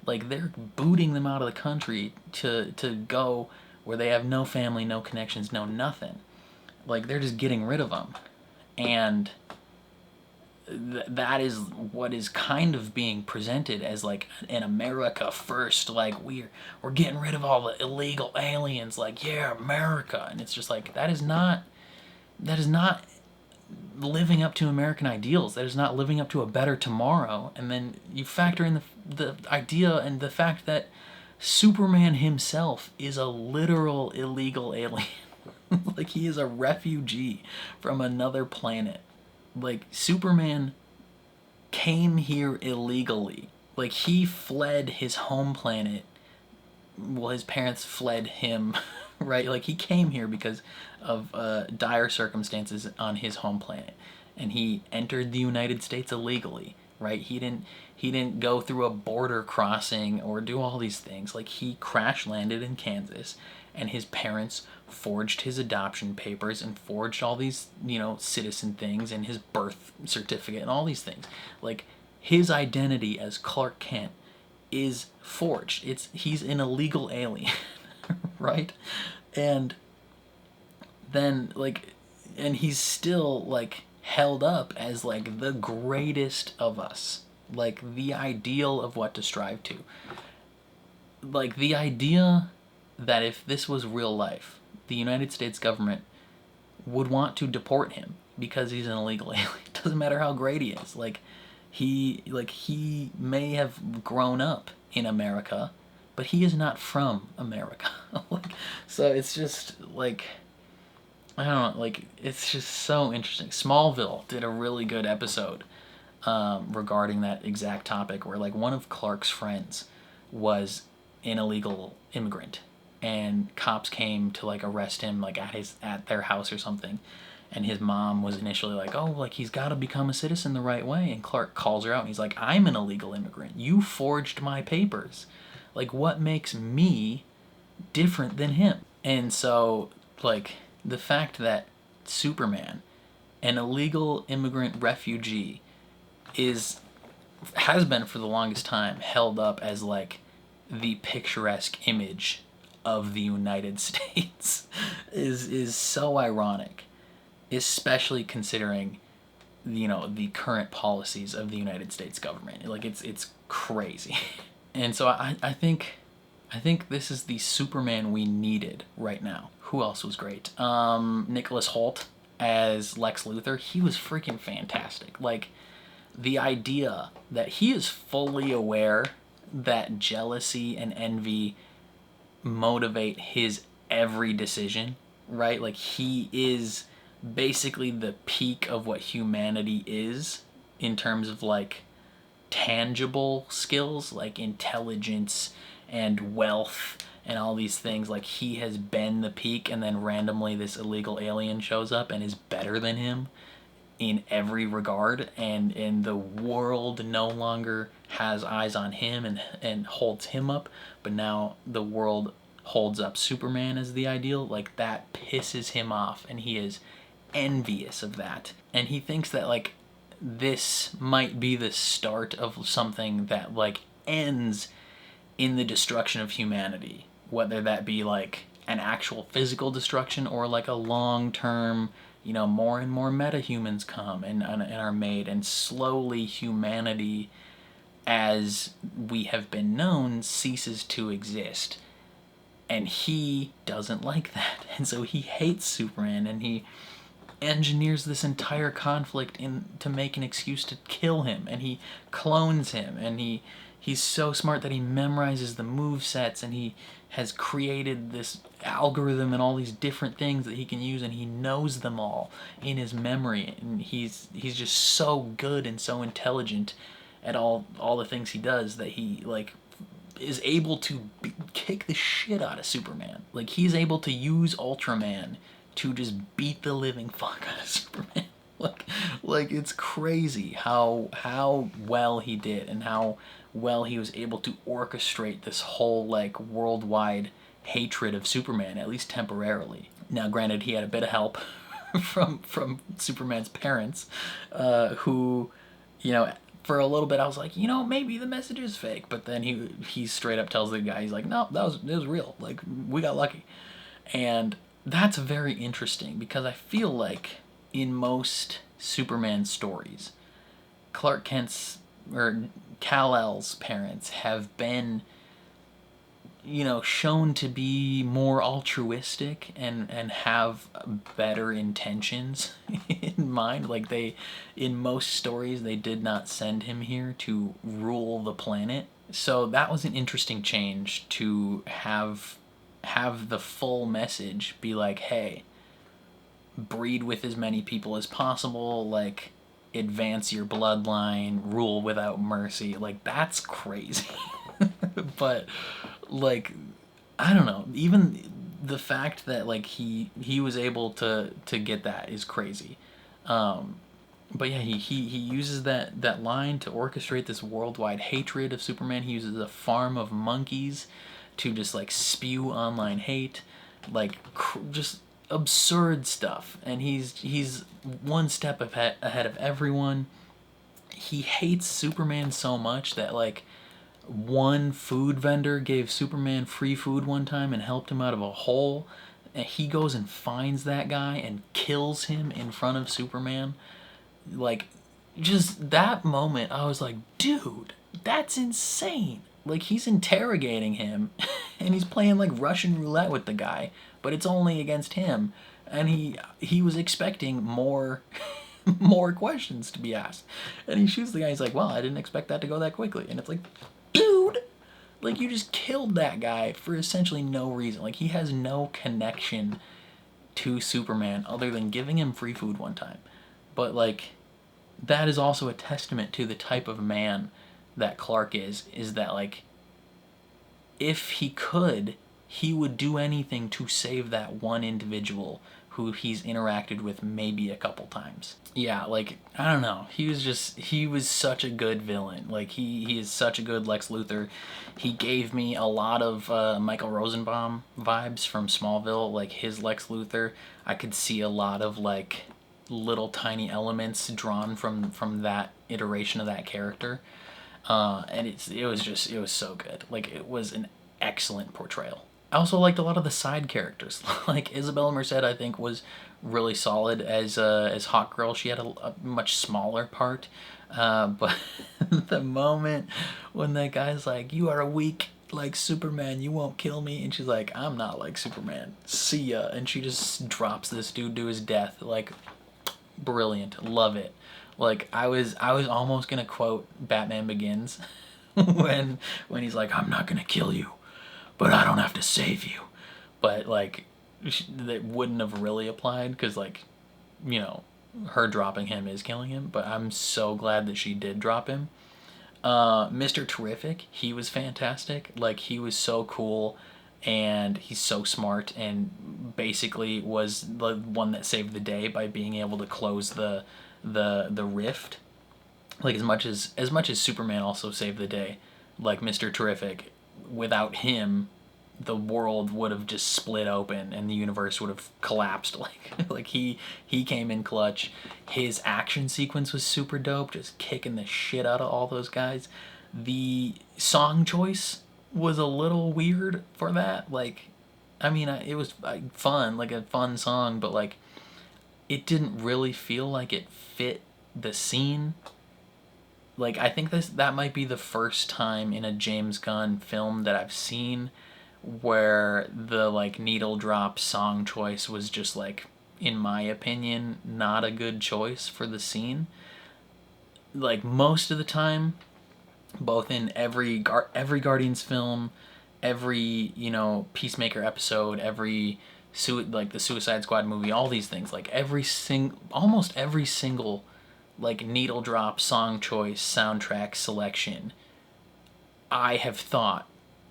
Like, they're booting them out of the country to go where they have no family, no connections, no nothing. Like, they're just getting rid of them. And that is what is kind of being presented as, like, an America first, like, we're getting rid of all the illegal aliens, like, yeah, America. And it's just like, that is not living up to American ideals. That is not living up to a better tomorrow. And then you factor in the idea and the fact that Superman himself is a literal illegal alien. Like, he is a refugee from another planet. Like, Superman came here illegally. Like, he fled his home planet. Well, his parents fled him, right? Like, he came here because of dire circumstances on his home planet. And he entered the United States illegally, right? He didn't go through a border crossing or do all these things. Like, he crash landed in Kansas, and his parents forged his adoption papers and forged all these, you know, citizen things and his birth certificate and all these things. Like, his identity as Clark Kent is forged. He's an illegal alien, right? And then, like, and he's still, like, held up as, like, the greatest of us. Like, the ideal of what to strive to. Like, the idea that if this was real life, the United States government would want to deport him because he's an illegal alien. It doesn't matter how great he is. Like, he may have grown up in America, but he is not from America. Like, so it's just, like, I don't know, like, it's just so interesting. Smallville did a really good episode regarding that exact topic, where, like, one of Clark's friends was an illegal immigrant, and cops came to, like, arrest him, like, at their house or something. And his mom was initially like, oh, like, he's got to become a citizen the right way. And Clark calls her out, and he's like, I'm an illegal immigrant. You forged my papers. Like, what makes me different than him? And so, like, the fact that Superman, an illegal immigrant refugee, has been for the longest time held up as, like, the picturesque image of the United States is so ironic. Especially considering, you know, the current policies of the United States government. Like, it's crazy. And so I think this is the Superman we needed right now. Who else was great? Nicholas Hoult as Lex Luthor. He was freaking fantastic. Like, the idea that he is fully aware that jealousy and envy motivate his every decision, right? Like, he is basically the peak of what humanity is in terms of, like, tangible skills, like intelligence and wealth and all these things. Like, he has been the peak, and then randomly this illegal alien shows up and is better than him in every regard, and the world no longer has eyes on him and holds him up, but now the world holds up Superman as the ideal. Like, that pisses him off, and he is envious of that, and he thinks that, like, this might be the start of something that, like, ends in the destruction of humanity, whether that be, like, an actual physical destruction or, like, a long-term, you know, more and more metahumans come and are made, and slowly humanity as we have been known ceases to exist. And he doesn't like that, and so he hates Superman, and he engineers this entire conflict to make an excuse to kill him, and he clones him, and he's so smart that he memorizes the movesets, and he has created this algorithm and all these different things that he can use, and he knows them all in his memory, and he's just so good and so intelligent at all the things he does that he, like, is able to kick the shit out of Superman. Like, he's able to use Ultraman to just beat the living fuck out of Superman. Like it's crazy how well he did, and how well he was able to orchestrate this whole, like, worldwide hatred of Superman, at least temporarily. Now, granted, he had a bit of help from Superman's parents, who, you know, for a little bit I was like, you know, maybe the message is fake, but then he straight up tells the guy, he's like, no, it was real. Like, we got lucky. And that's very interesting, because I feel like in most Superman stories, Clark Kent's or Kal-El's parents have been, you know, shown to be more altruistic and have better intentions in mind. Like, in most stories, they did not send him here to rule the planet. So that was an interesting change, to have the full message be like, hey, breed with as many people as possible, like, advance your bloodline, rule without mercy. Like, that's crazy. But, like, I don't know, even the fact that, like, he was able to get that is crazy. But yeah, he uses that line to orchestrate this worldwide hatred of Superman. He uses a farm of monkeys to just, like, spew online hate, like, just absurd stuff. And he's one step ahead of everyone. He hates Superman so much that, like, one food vendor gave Superman free food one time and helped him out of a hole, and he goes and finds that guy and kills him in front of Superman. Like, just that moment, I was like, dude, that's insane. Like, he's interrogating him, and he's playing like Russian roulette with the guy, but it's only against him, and he was expecting more more questions to be asked, and he shoots the guy. He's like, well, I didn't expect that to go that quickly. And it's like, dude, like, you just killed that guy for essentially no reason. Like, he has no connection to Superman other than giving him free food one time. But like, that is also a testament to the type of man that Clark is that, like, if he could, he would do anything to save that one individual who he's interacted with maybe a couple times. Yeah, like, I don't know. He was such a good villain. Like, he is such a good Lex Luthor. He gave me a lot of Michael Rosenbaum vibes from Smallville. Like, his Lex Luthor, I could see a lot of, like, little tiny elements drawn from that iteration of that character. And it was so good. Like, it was an excellent portrayal. I also liked a lot of the side characters. Like, Isabella Merced, I think, was really solid as Hawk Girl. She had a much smaller part. But the moment when that guy's like, you are weak like Superman, you won't kill me. And she's like, I'm not like Superman. See ya. And she just drops this dude to his death. Like, brilliant. Love it. Like, I was almost going to quote Batman Begins when he's like, I'm not going to kill you, but I don't have to save you. But, like, that wouldn't have really applied because, like, you know, her dropping him is killing him. But I'm so glad that she did drop him. Mr. Terrific, he was fantastic. Like, he was so cool, and he's so smart, and basically was the one that saved the day by being able to close the rift. Like, as much as Superman also saved the day, like, Mr. Terrific, without him, the world would have just split open and the universe would have collapsed. Like he came in clutch. His action sequence was super dope, just kicking the shit out of all those guys. The song choice was a little weird for that. Like, I mean, it was fun, like a fun song, but like, it didn't really feel like it fit the scene. Like, I think that might be the first time in a James Gunn film that I've seen where the, like, needle drop song choice was just, like, in my opinion, not a good choice for the scene. Like, most of the time, both in every Guardians film, every, you know, Peacemaker episode, every like the Suicide Squad movie, all these things, like almost every single, like, needle drop song choice soundtrack selection, I have thought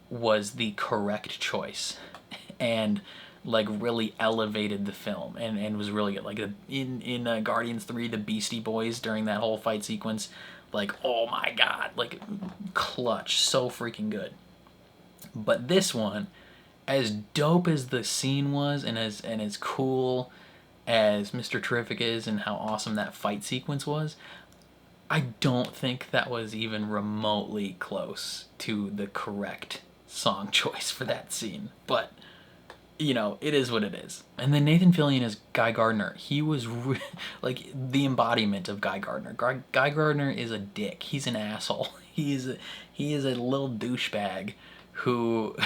was the correct choice, and like really elevated the film, and was really good. Like, in Guardians 3, the Beastie Boys during that whole fight sequence, like, oh my god, like, clutch, so freaking good. But this one, as dope as the scene was, and as cool as Mr. Terrific is, and how awesome that fight sequence was, I don't think that was even remotely close to the correct song choice for that scene. But, you know, it is what it is. And then Nathan Fillion as Guy Gardner. He was like the embodiment of Guy Gardner. Guy Gardner is a dick. He's an asshole. He is a little douchebag who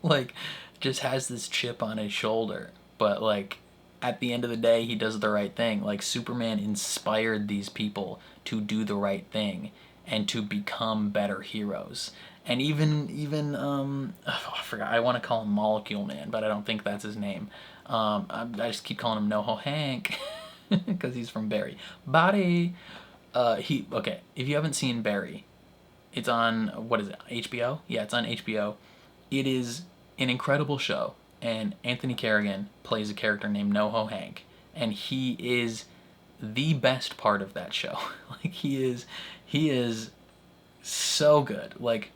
like just has this chip on his shoulder. But, like, at the end of the day, he does the right thing. Like, Superman inspired these people to do the right thing and to become better heroes. And even I forgot, I want to call him Molecule Man, but I don't think that's his name. I just keep calling him NoHo Hank because he's from Barry. Okay, if you haven't seen Barry, it's on, what is it, HBO? Yeah, it's on HBO. It is an incredible show, and Anthony Carrigan plays a character named NoHo Hank, and he is the best part of that show. Like, he is so good. Like,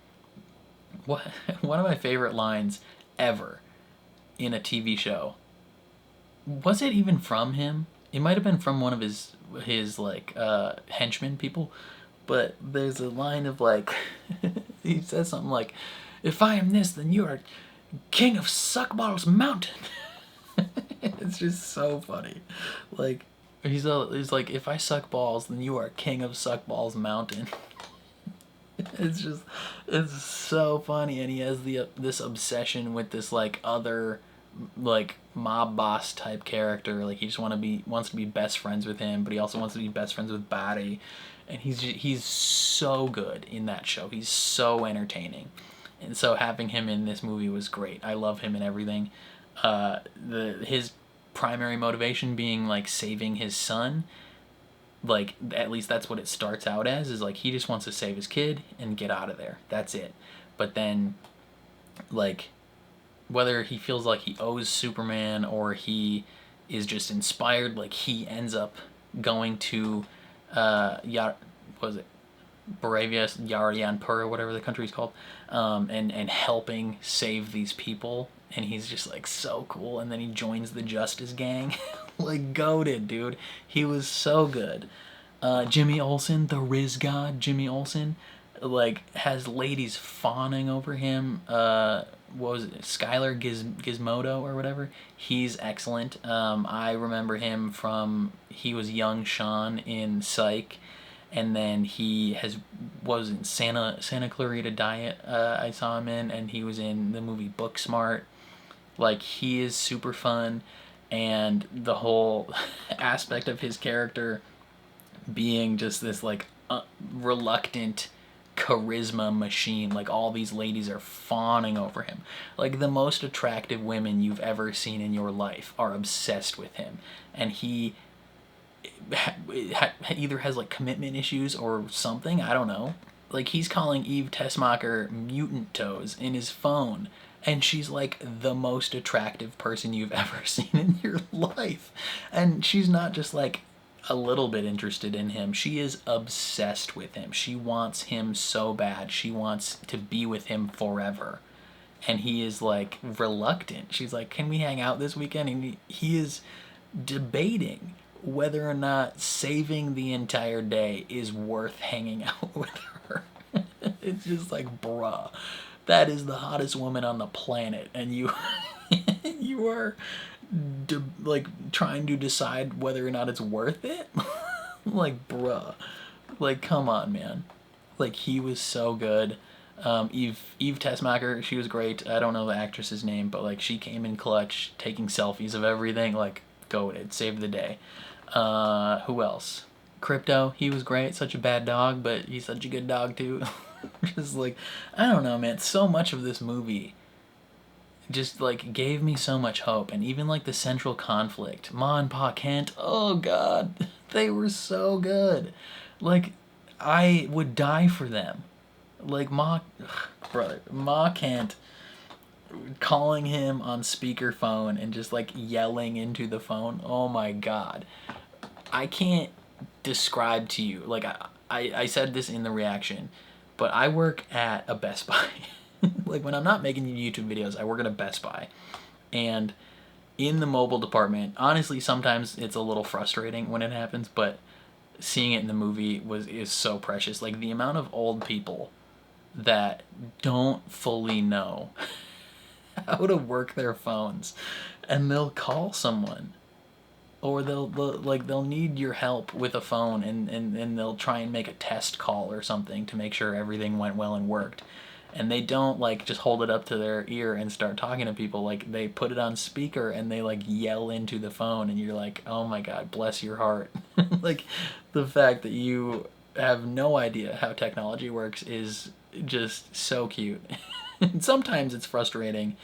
one of my favorite lines ever in a TV show, was it even from him? It might have been from one of his like henchmen people, but there's a line of like he says something like, "If I am this, then you are king of Suckballs Mountain." It's just so funny. Like, he's like, "If I suck balls, then you are king of Suckballs Mountain." It's so funny, and he has this obsession with this like other like mob boss type character. Like, he just wants to be best friends with him, but he also wants to be best friends with Batty, and he's so good in that show. He's so entertaining, and so having him in this movie was great. I love him and everything. His primary motivation being like saving his son. Like, at least that's what it starts out as, is like he just wants to save his kid and get out of there. That's it. But then, like, whether he feels like he owes Superman or he is just inspired, like, he ends up going to Baravia, Yarianpur, or whatever the country's called, and helping save these people. And he's just like so cool, and then he joins the Justice Gang. Like, goated, dude. He was so good. Jimmy Olsen, the Riz God, Jimmy Olsen, like, has ladies fawning over him. What was it? Skylar Gizmodo or whatever. He's excellent. I remember him from, he was young Sean in Psych, and then he was in Santa Clarita Diet. I saw him in, and he was in the movie Booksmart. Like, he is super fun, and the whole aspect of his character being just this like reluctant charisma machine. Like, all these ladies are fawning over him. Like, the most attractive women you've ever seen in your life are obsessed with him, and he either has like commitment issues or something. I don't know. Like, he's calling Eve Tessmacher mutant toes in his phone, and she's like the most attractive person you've ever seen in your life. And she's not just like a little bit interested in him. She is obsessed with him. She wants him so bad. She wants to be with him forever. And he is like reluctant. She's like, "Can we hang out this weekend?" And he is debating whether or not saving the entire day is worth hanging out with her. It's just like, bruh. That is the hottest woman on the planet, and you you are like trying to decide whether or not it's worth it. Like, bruh, like, come on, man. Like, he was so good. Eve Tessmacher, she was great. I don't know the actress's name, but like, she came in clutch, taking selfies of everything. Like, goated, saved the day. Who else? Krypto, he was great. Such a bad dog, but he's such a good dog too. Just like, I don't know, man. So much of this movie just like gave me so much hope. And even like the central conflict, Ma and Pa Kent, oh god, they were so good. Like, I would die for them. Like, Ma Kent calling him on speakerphone and just like yelling into the phone. Oh my god. I can't describe to you, like, I said this in the reaction, but I work at a Best Buy. Like, when I'm not making YouTube videos, I work at a Best Buy. And in the mobile department, honestly, sometimes it's a little frustrating when it happens, but seeing it in the movie is so precious. Like, the amount of old people that don't fully know how to work their phones, and they'll call someone, or they'll need your help with a phone, and they'll try and make a test call or something to make sure everything went well and worked. And they don't like just hold it up to their ear and start talking to people. Like, they put it on speaker and they like yell into the phone, and you're like, oh my god, bless your heart. Like, the fact that you have no idea how technology works is just so cute. And sometimes it's frustrating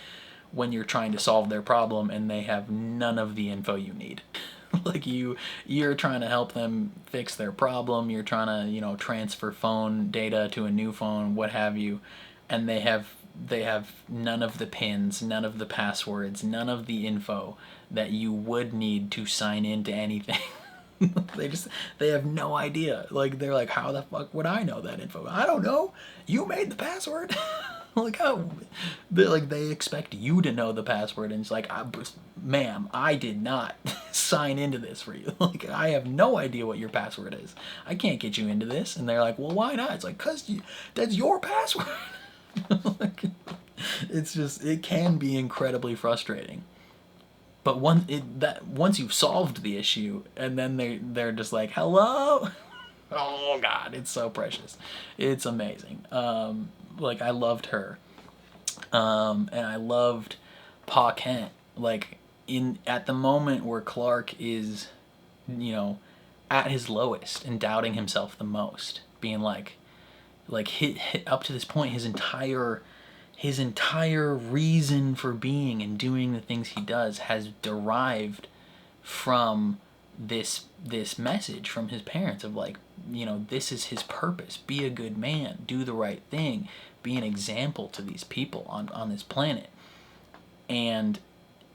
when you're trying to solve their problem and they have none of the info you need. Like, you're trying to help them fix their problem, you're trying to, you know, transfer phone data to a new phone, what have you, and they have none of the pins, none of the passwords, none of the info that you would need to sign into anything. They have no idea. Like, they're like, how the fuck would I know that info? I don't know. You made the password. Like, how, they expect you to know the password, and it's like, ma'am, I did not sign into this for you. Like, I have no idea what your password is. I can't get you into this. And they're like, well, why not? It's like, cause that's your password. Like, it's just, it can be incredibly frustrating. But once you've solved the issue, and then they're just like, hello. Oh God, it's so precious. It's amazing. Like, I loved her. And I loved Pa Kent. Like, at the moment where Clark is, you know, at his lowest and doubting himself the most, being like up to this point, his entire reason for being and doing the things he does has derived from this message from his parents of, like, you know, this is his purpose. Be a good man. Do the right thing. Be an example to these people on this planet. And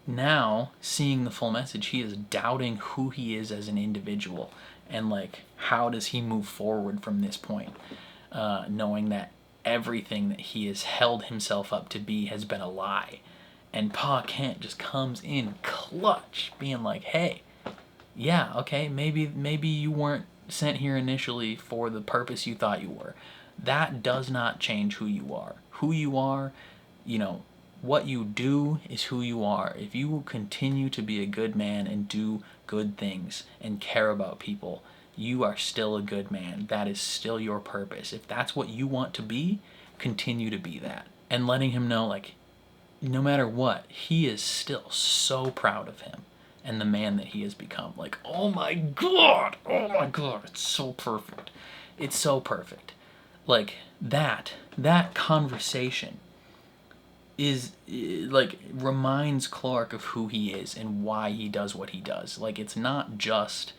now, seeing the full message, he is doubting who he is as an individual. And, like, how does he move forward from this point? Knowing that everything that he has held himself up to be has been a lie. And Pa Kent just comes in clutch, being like, hey, yeah, okay, maybe you weren't sent here initially for the purpose you thought you were. That does not change who you are. Who you are, you know, what you do is who you are. If you will continue to be a good man and do good things and care about people, you are still a good man. That is still your purpose. If that's what you want to be, continue to be that. And letting him know, like, no matter what, he is still so proud of him and the man that he has become. Like, oh my God, it's so perfect. It's so perfect. Like, that conversation is, like, reminds Clark of who he is and why he does what he does. Like, it's not just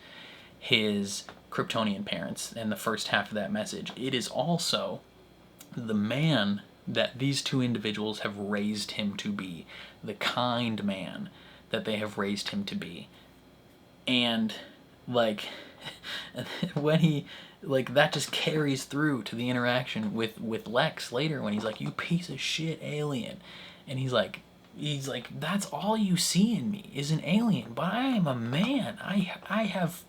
his Kryptonian parents and the first half of that message. It is also the man that these two individuals have raised him to be, the kind man that they have raised him to be. And, like, when he, like, that just carries through to the interaction with Lex later when he's like, you piece of shit alien. And he's like, that's all you see in me is an alien, but I am a man. I have,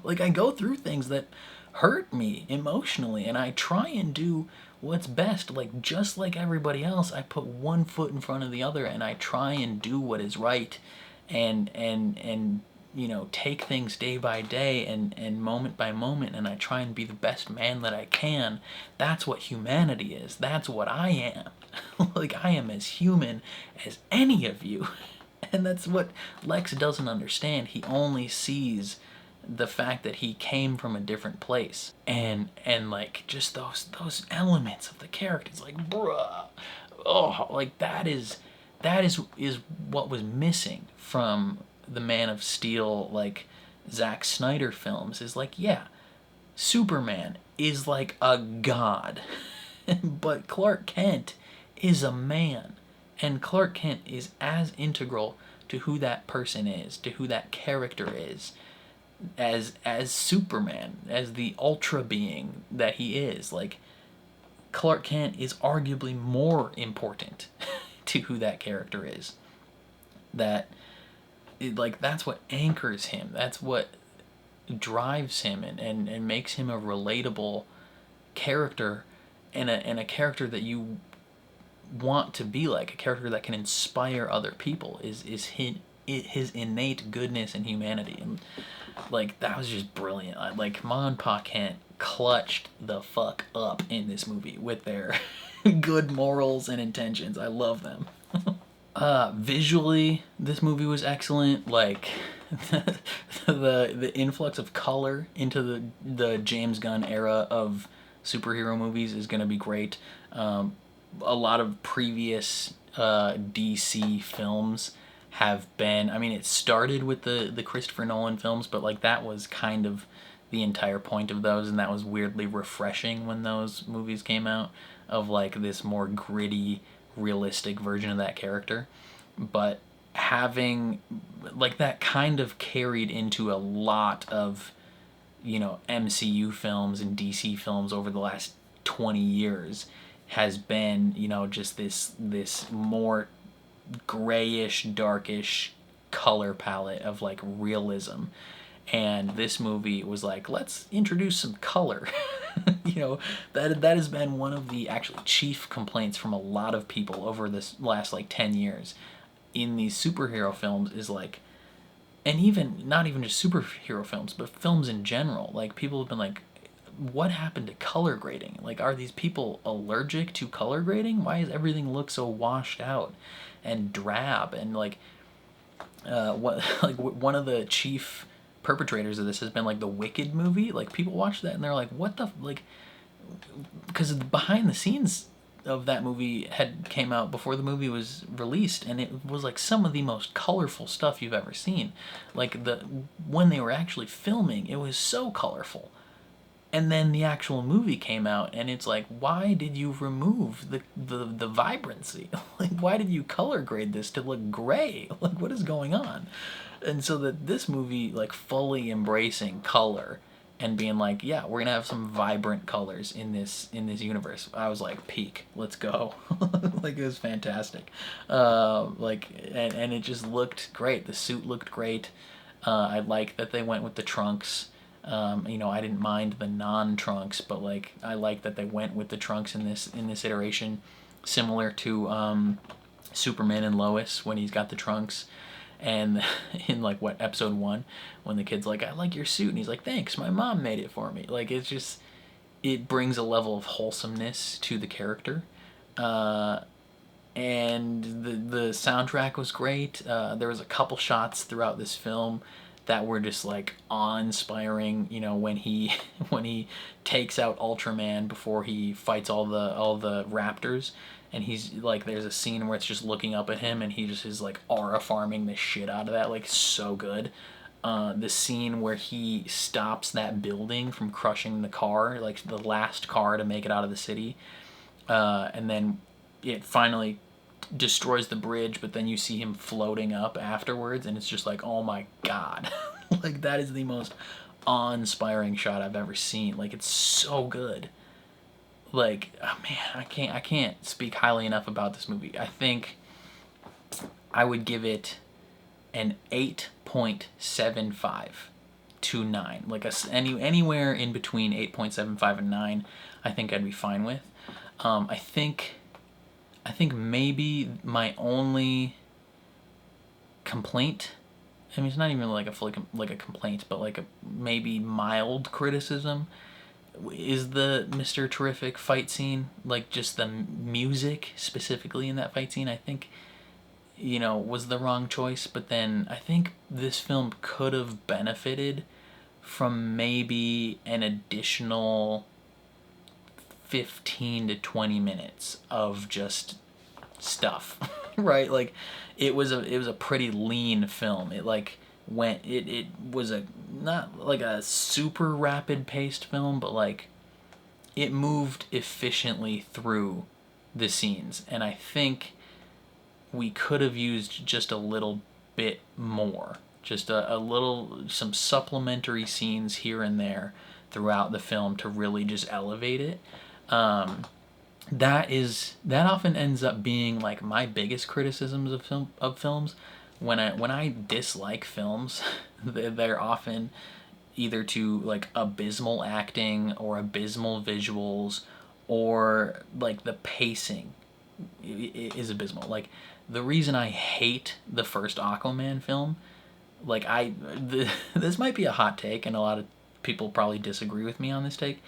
like, I go through things that hurt me emotionally, and I try and do what's best. Like, just like everybody else, I put one foot in front of the other, and I try and do what is right, and you know, take things day by day and moment by moment, and I try and be the best man that I can. That's what humanity is. That's what I am. Like, I am as human as any of you. And that's what Lex doesn't understand. He only sees the fact that he came from a different place. And like, just those elements of the characters, like, bruh. Oh, like, that is what was missing from the Man of Steel, like, Zack Snyder films, is like, yeah, Superman is like a god. But Clark Kent is a man, and Clark Kent is as integral to who that person is, to who that character is, as Superman, as the ultra being that he is. Like, Clark Kent is arguably more important to who that character is. That's what anchors him. That's what drives him and makes him a relatable character, and a character that you want to be like, a character that can inspire other people, is his innate goodness and humanity. And, like, that was just brilliant. Like, Ma and Pa Kent clutched the fuck up in this movie with their good morals and intentions. I love them. Visually, this movie was excellent. Like, the influx of color into the James Gunn era of superhero movies is going to be great. A lot of previous DC films have been, I mean, it started with the Christopher Nolan films, but, like, that was kind of the entire point of those, and that was weirdly refreshing when those movies came out, of, like, this more gritty, realistic version of that character. But having, like, that kind of carried into a lot of, you know, MCU films and DC films over the last 20 years, has been, you know, just this more grayish, darkish color palette of like realism. And this movie was like, let's introduce some color. You know, that has been one of the actually chief complaints from a lot of people over this last like 10 years in these superhero films is like, and even not even just superhero films, but films in general. Like, people have been like, what happened to color grading? Like, are these people allergic to color grading? Why does everything look so washed out and drab? And like, one of the chief perpetrators of this has been like the Wicked movie. Like, people watch that and they're like, what the, like, because behind the scenes of that movie came out before the movie was released, and it was like some of the most colorful stuff you've ever seen. Like, when they were actually filming, it was so colorful. And then the actual movie came out, and it's like, why did you remove the vibrancy? Like, why did you color grade this to look gray? Like, what is going on? And so that this movie, like, fully embracing color and being like, yeah, we're gonna have some vibrant colors in this universe. I was like, peak, let's go. Like, it was fantastic. Like, and it just looked great. The suit looked great. I like that they went with the trunks. You know, I didn't mind the non-trunks, but like, I like that they went with the trunks in this iteration, similar to Superman and Lois when he's got the trunks. And in like episode 1, when the kid's like, I like your suit, and he's like, thanks, my mom made it for me. Like, it's just, it brings a level of wholesomeness to the character. And the soundtrack was great. There was a couple shots throughout this film that were just like awe-inspiring. You know, when he takes out Ultraman before he fights all the raptors, and he's like, there's a scene where it's just looking up at him, and he just is like aura farming the shit out of that, like, so good. The scene where he stops that building from crushing the car, like the last car to make it out of the city, and then it finally destroys the bridge, but then you see him floating up afterwards, and it's just like, oh my god. Like, that is the most awe-inspiring shot I've ever seen. Like, it's so good. Like, oh man, I can't speak highly enough about this movie. I think I would give it an 8.75 to 9. Like, anywhere in between 8.75 and 9, I think I'd be fine with. I think maybe my only complaint, I mean, it's not even like a complaint, but like a maybe mild criticism, is the Mr. Terrific fight scene. Like, just the music specifically in that fight scene, I think, you know, was the wrong choice. But then I think this film could have benefited from maybe an additional 15 to 20 minutes of just stuff. Right? Like, it was a pretty lean film. It like went, it was a, not like a super rapid paced film, but like, it moved efficiently through the scenes, and I think we could have used just a little bit more, just some supplementary scenes here and there throughout the film to really just elevate it. That often ends up being like my biggest criticisms of films. When I dislike films, they're often either to like abysmal acting or abysmal visuals, or like the pacing is abysmal. Like, the reason I hate the first Aquaman film, like, this might be a hot take, and a lot of people probably disagree with me on this take,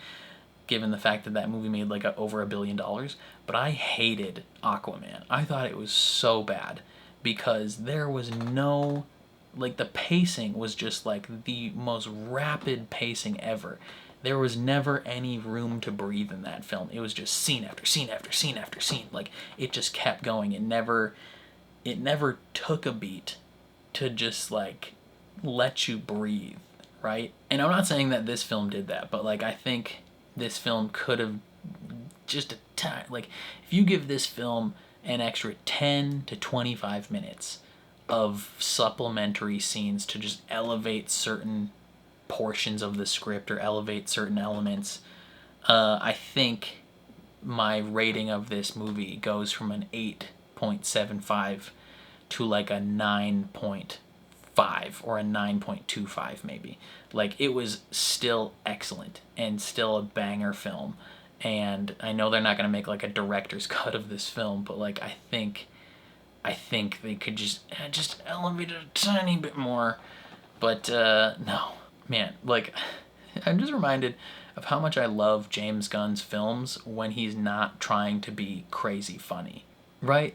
given the fact that movie made like over $1 billion, but I hated Aquaman. I thought it was so bad because there was no, like, the pacing was just like the most rapid pacing ever. There was never any room to breathe in that film. It was just scene after scene after scene after scene. Like, it just kept going. It never took a beat to just like let you breathe, right? And I'm not saying that this film did that, but like, I think this film could have just like, if you give this film an extra 10 to 25 minutes of supplementary scenes to just elevate certain portions of the script or elevate certain elements, I think my rating of this movie goes from an 8.75 to like a 9.5 or a 9.25 maybe. Like, it was still excellent and still a banger film. And I know they're not going to make like a director's cut of this film, but like I think they could just elevate it a tiny bit more. But no, man, like I'm just reminded of how much I love James Gunn's films when he's not trying to be crazy funny, right?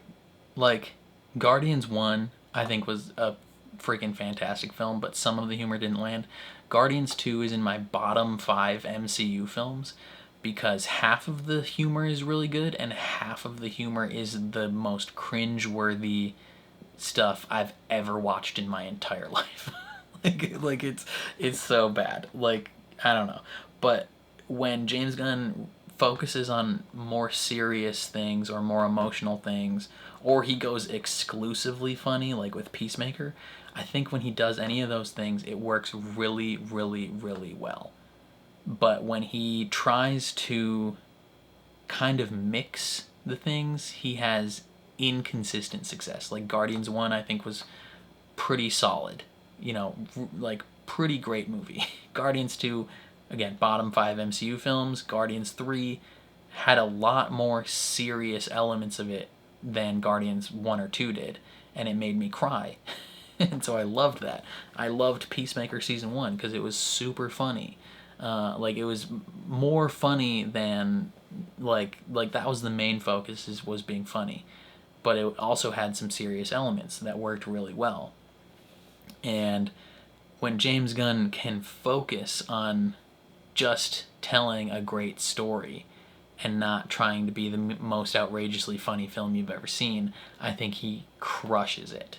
Like Guardians 1 I think was a freaking fantastic film, but some of the humor didn't land. Guardians 2 is in my bottom 5 MCU films because half of the humor is really good and half of the humor is the most cringe-worthy stuff I've ever watched in my entire life. like it's so bad. Like, I don't know. But when James Gunn focuses on more serious things or more emotional things, or he goes exclusively funny, like with Peacemaker, I think when he does any of those things, it works really, really, really well. But when he tries to kind of mix the things, he has inconsistent success. Like Guardians 1 I think was pretty solid, you know, like pretty great movie. Guardians 2, again, bottom 5 MCU films. Guardians 3 had a lot more serious elements of it than Guardians 1 or 2 did, and it made me cry. And so I loved that. I loved Peacemaker Season 1 because it was super funny. Like, it was more funny than, like that was the main focus, was being funny. But it also had some serious elements that worked really well. And when James Gunn can focus on just telling a great story and not trying to be the most outrageously funny film you've ever seen, I think he crushes it.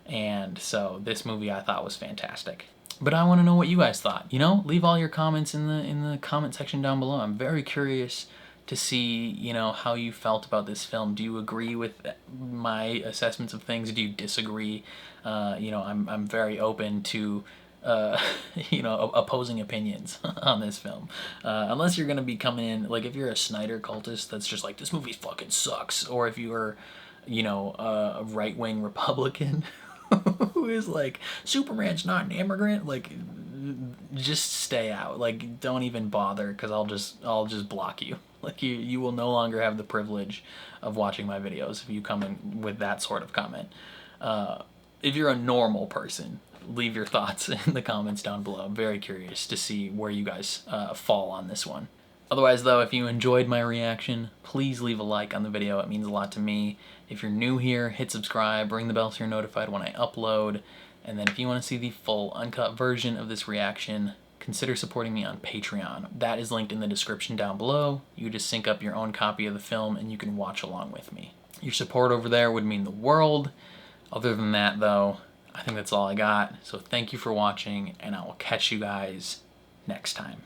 And so this movie I thought was fantastic. But I want to know what you guys thought. You know, leave all your comments in the comment section down below. I'm very curious to see, you know, how you felt about this film. Do you agree with my assessments of things? Do you disagree? You know, I'm very open to you know, opposing opinions on this film. Unless you're gonna be coming in, like, if you're a Snyder cultist that's just like, this movie fucking sucks, or if you're, you know, a right-wing Republican who is like, Superman's not an immigrant, like, just stay out. Like, don't even bother, because I'll just block you. Like, you will no longer have the privilege of watching my videos if you come in with that sort of comment. If you're a normal person, leave your thoughts in the comments down below. I'm very curious to see where you guys fall on this one. Otherwise, though, if you enjoyed my reaction, please leave a like on the video. It means a lot to me. If you're new here, hit subscribe, ring the bell so you're notified when I upload. And then if you want to see the full uncut version of this reaction, consider supporting me on Patreon. That is linked in the description down below. You just sync up your own copy of the film and you can watch along with me. Your support over there would mean the world. Other than that, though, I think that's all I got. So thank you for watching, and I will catch you guys next time.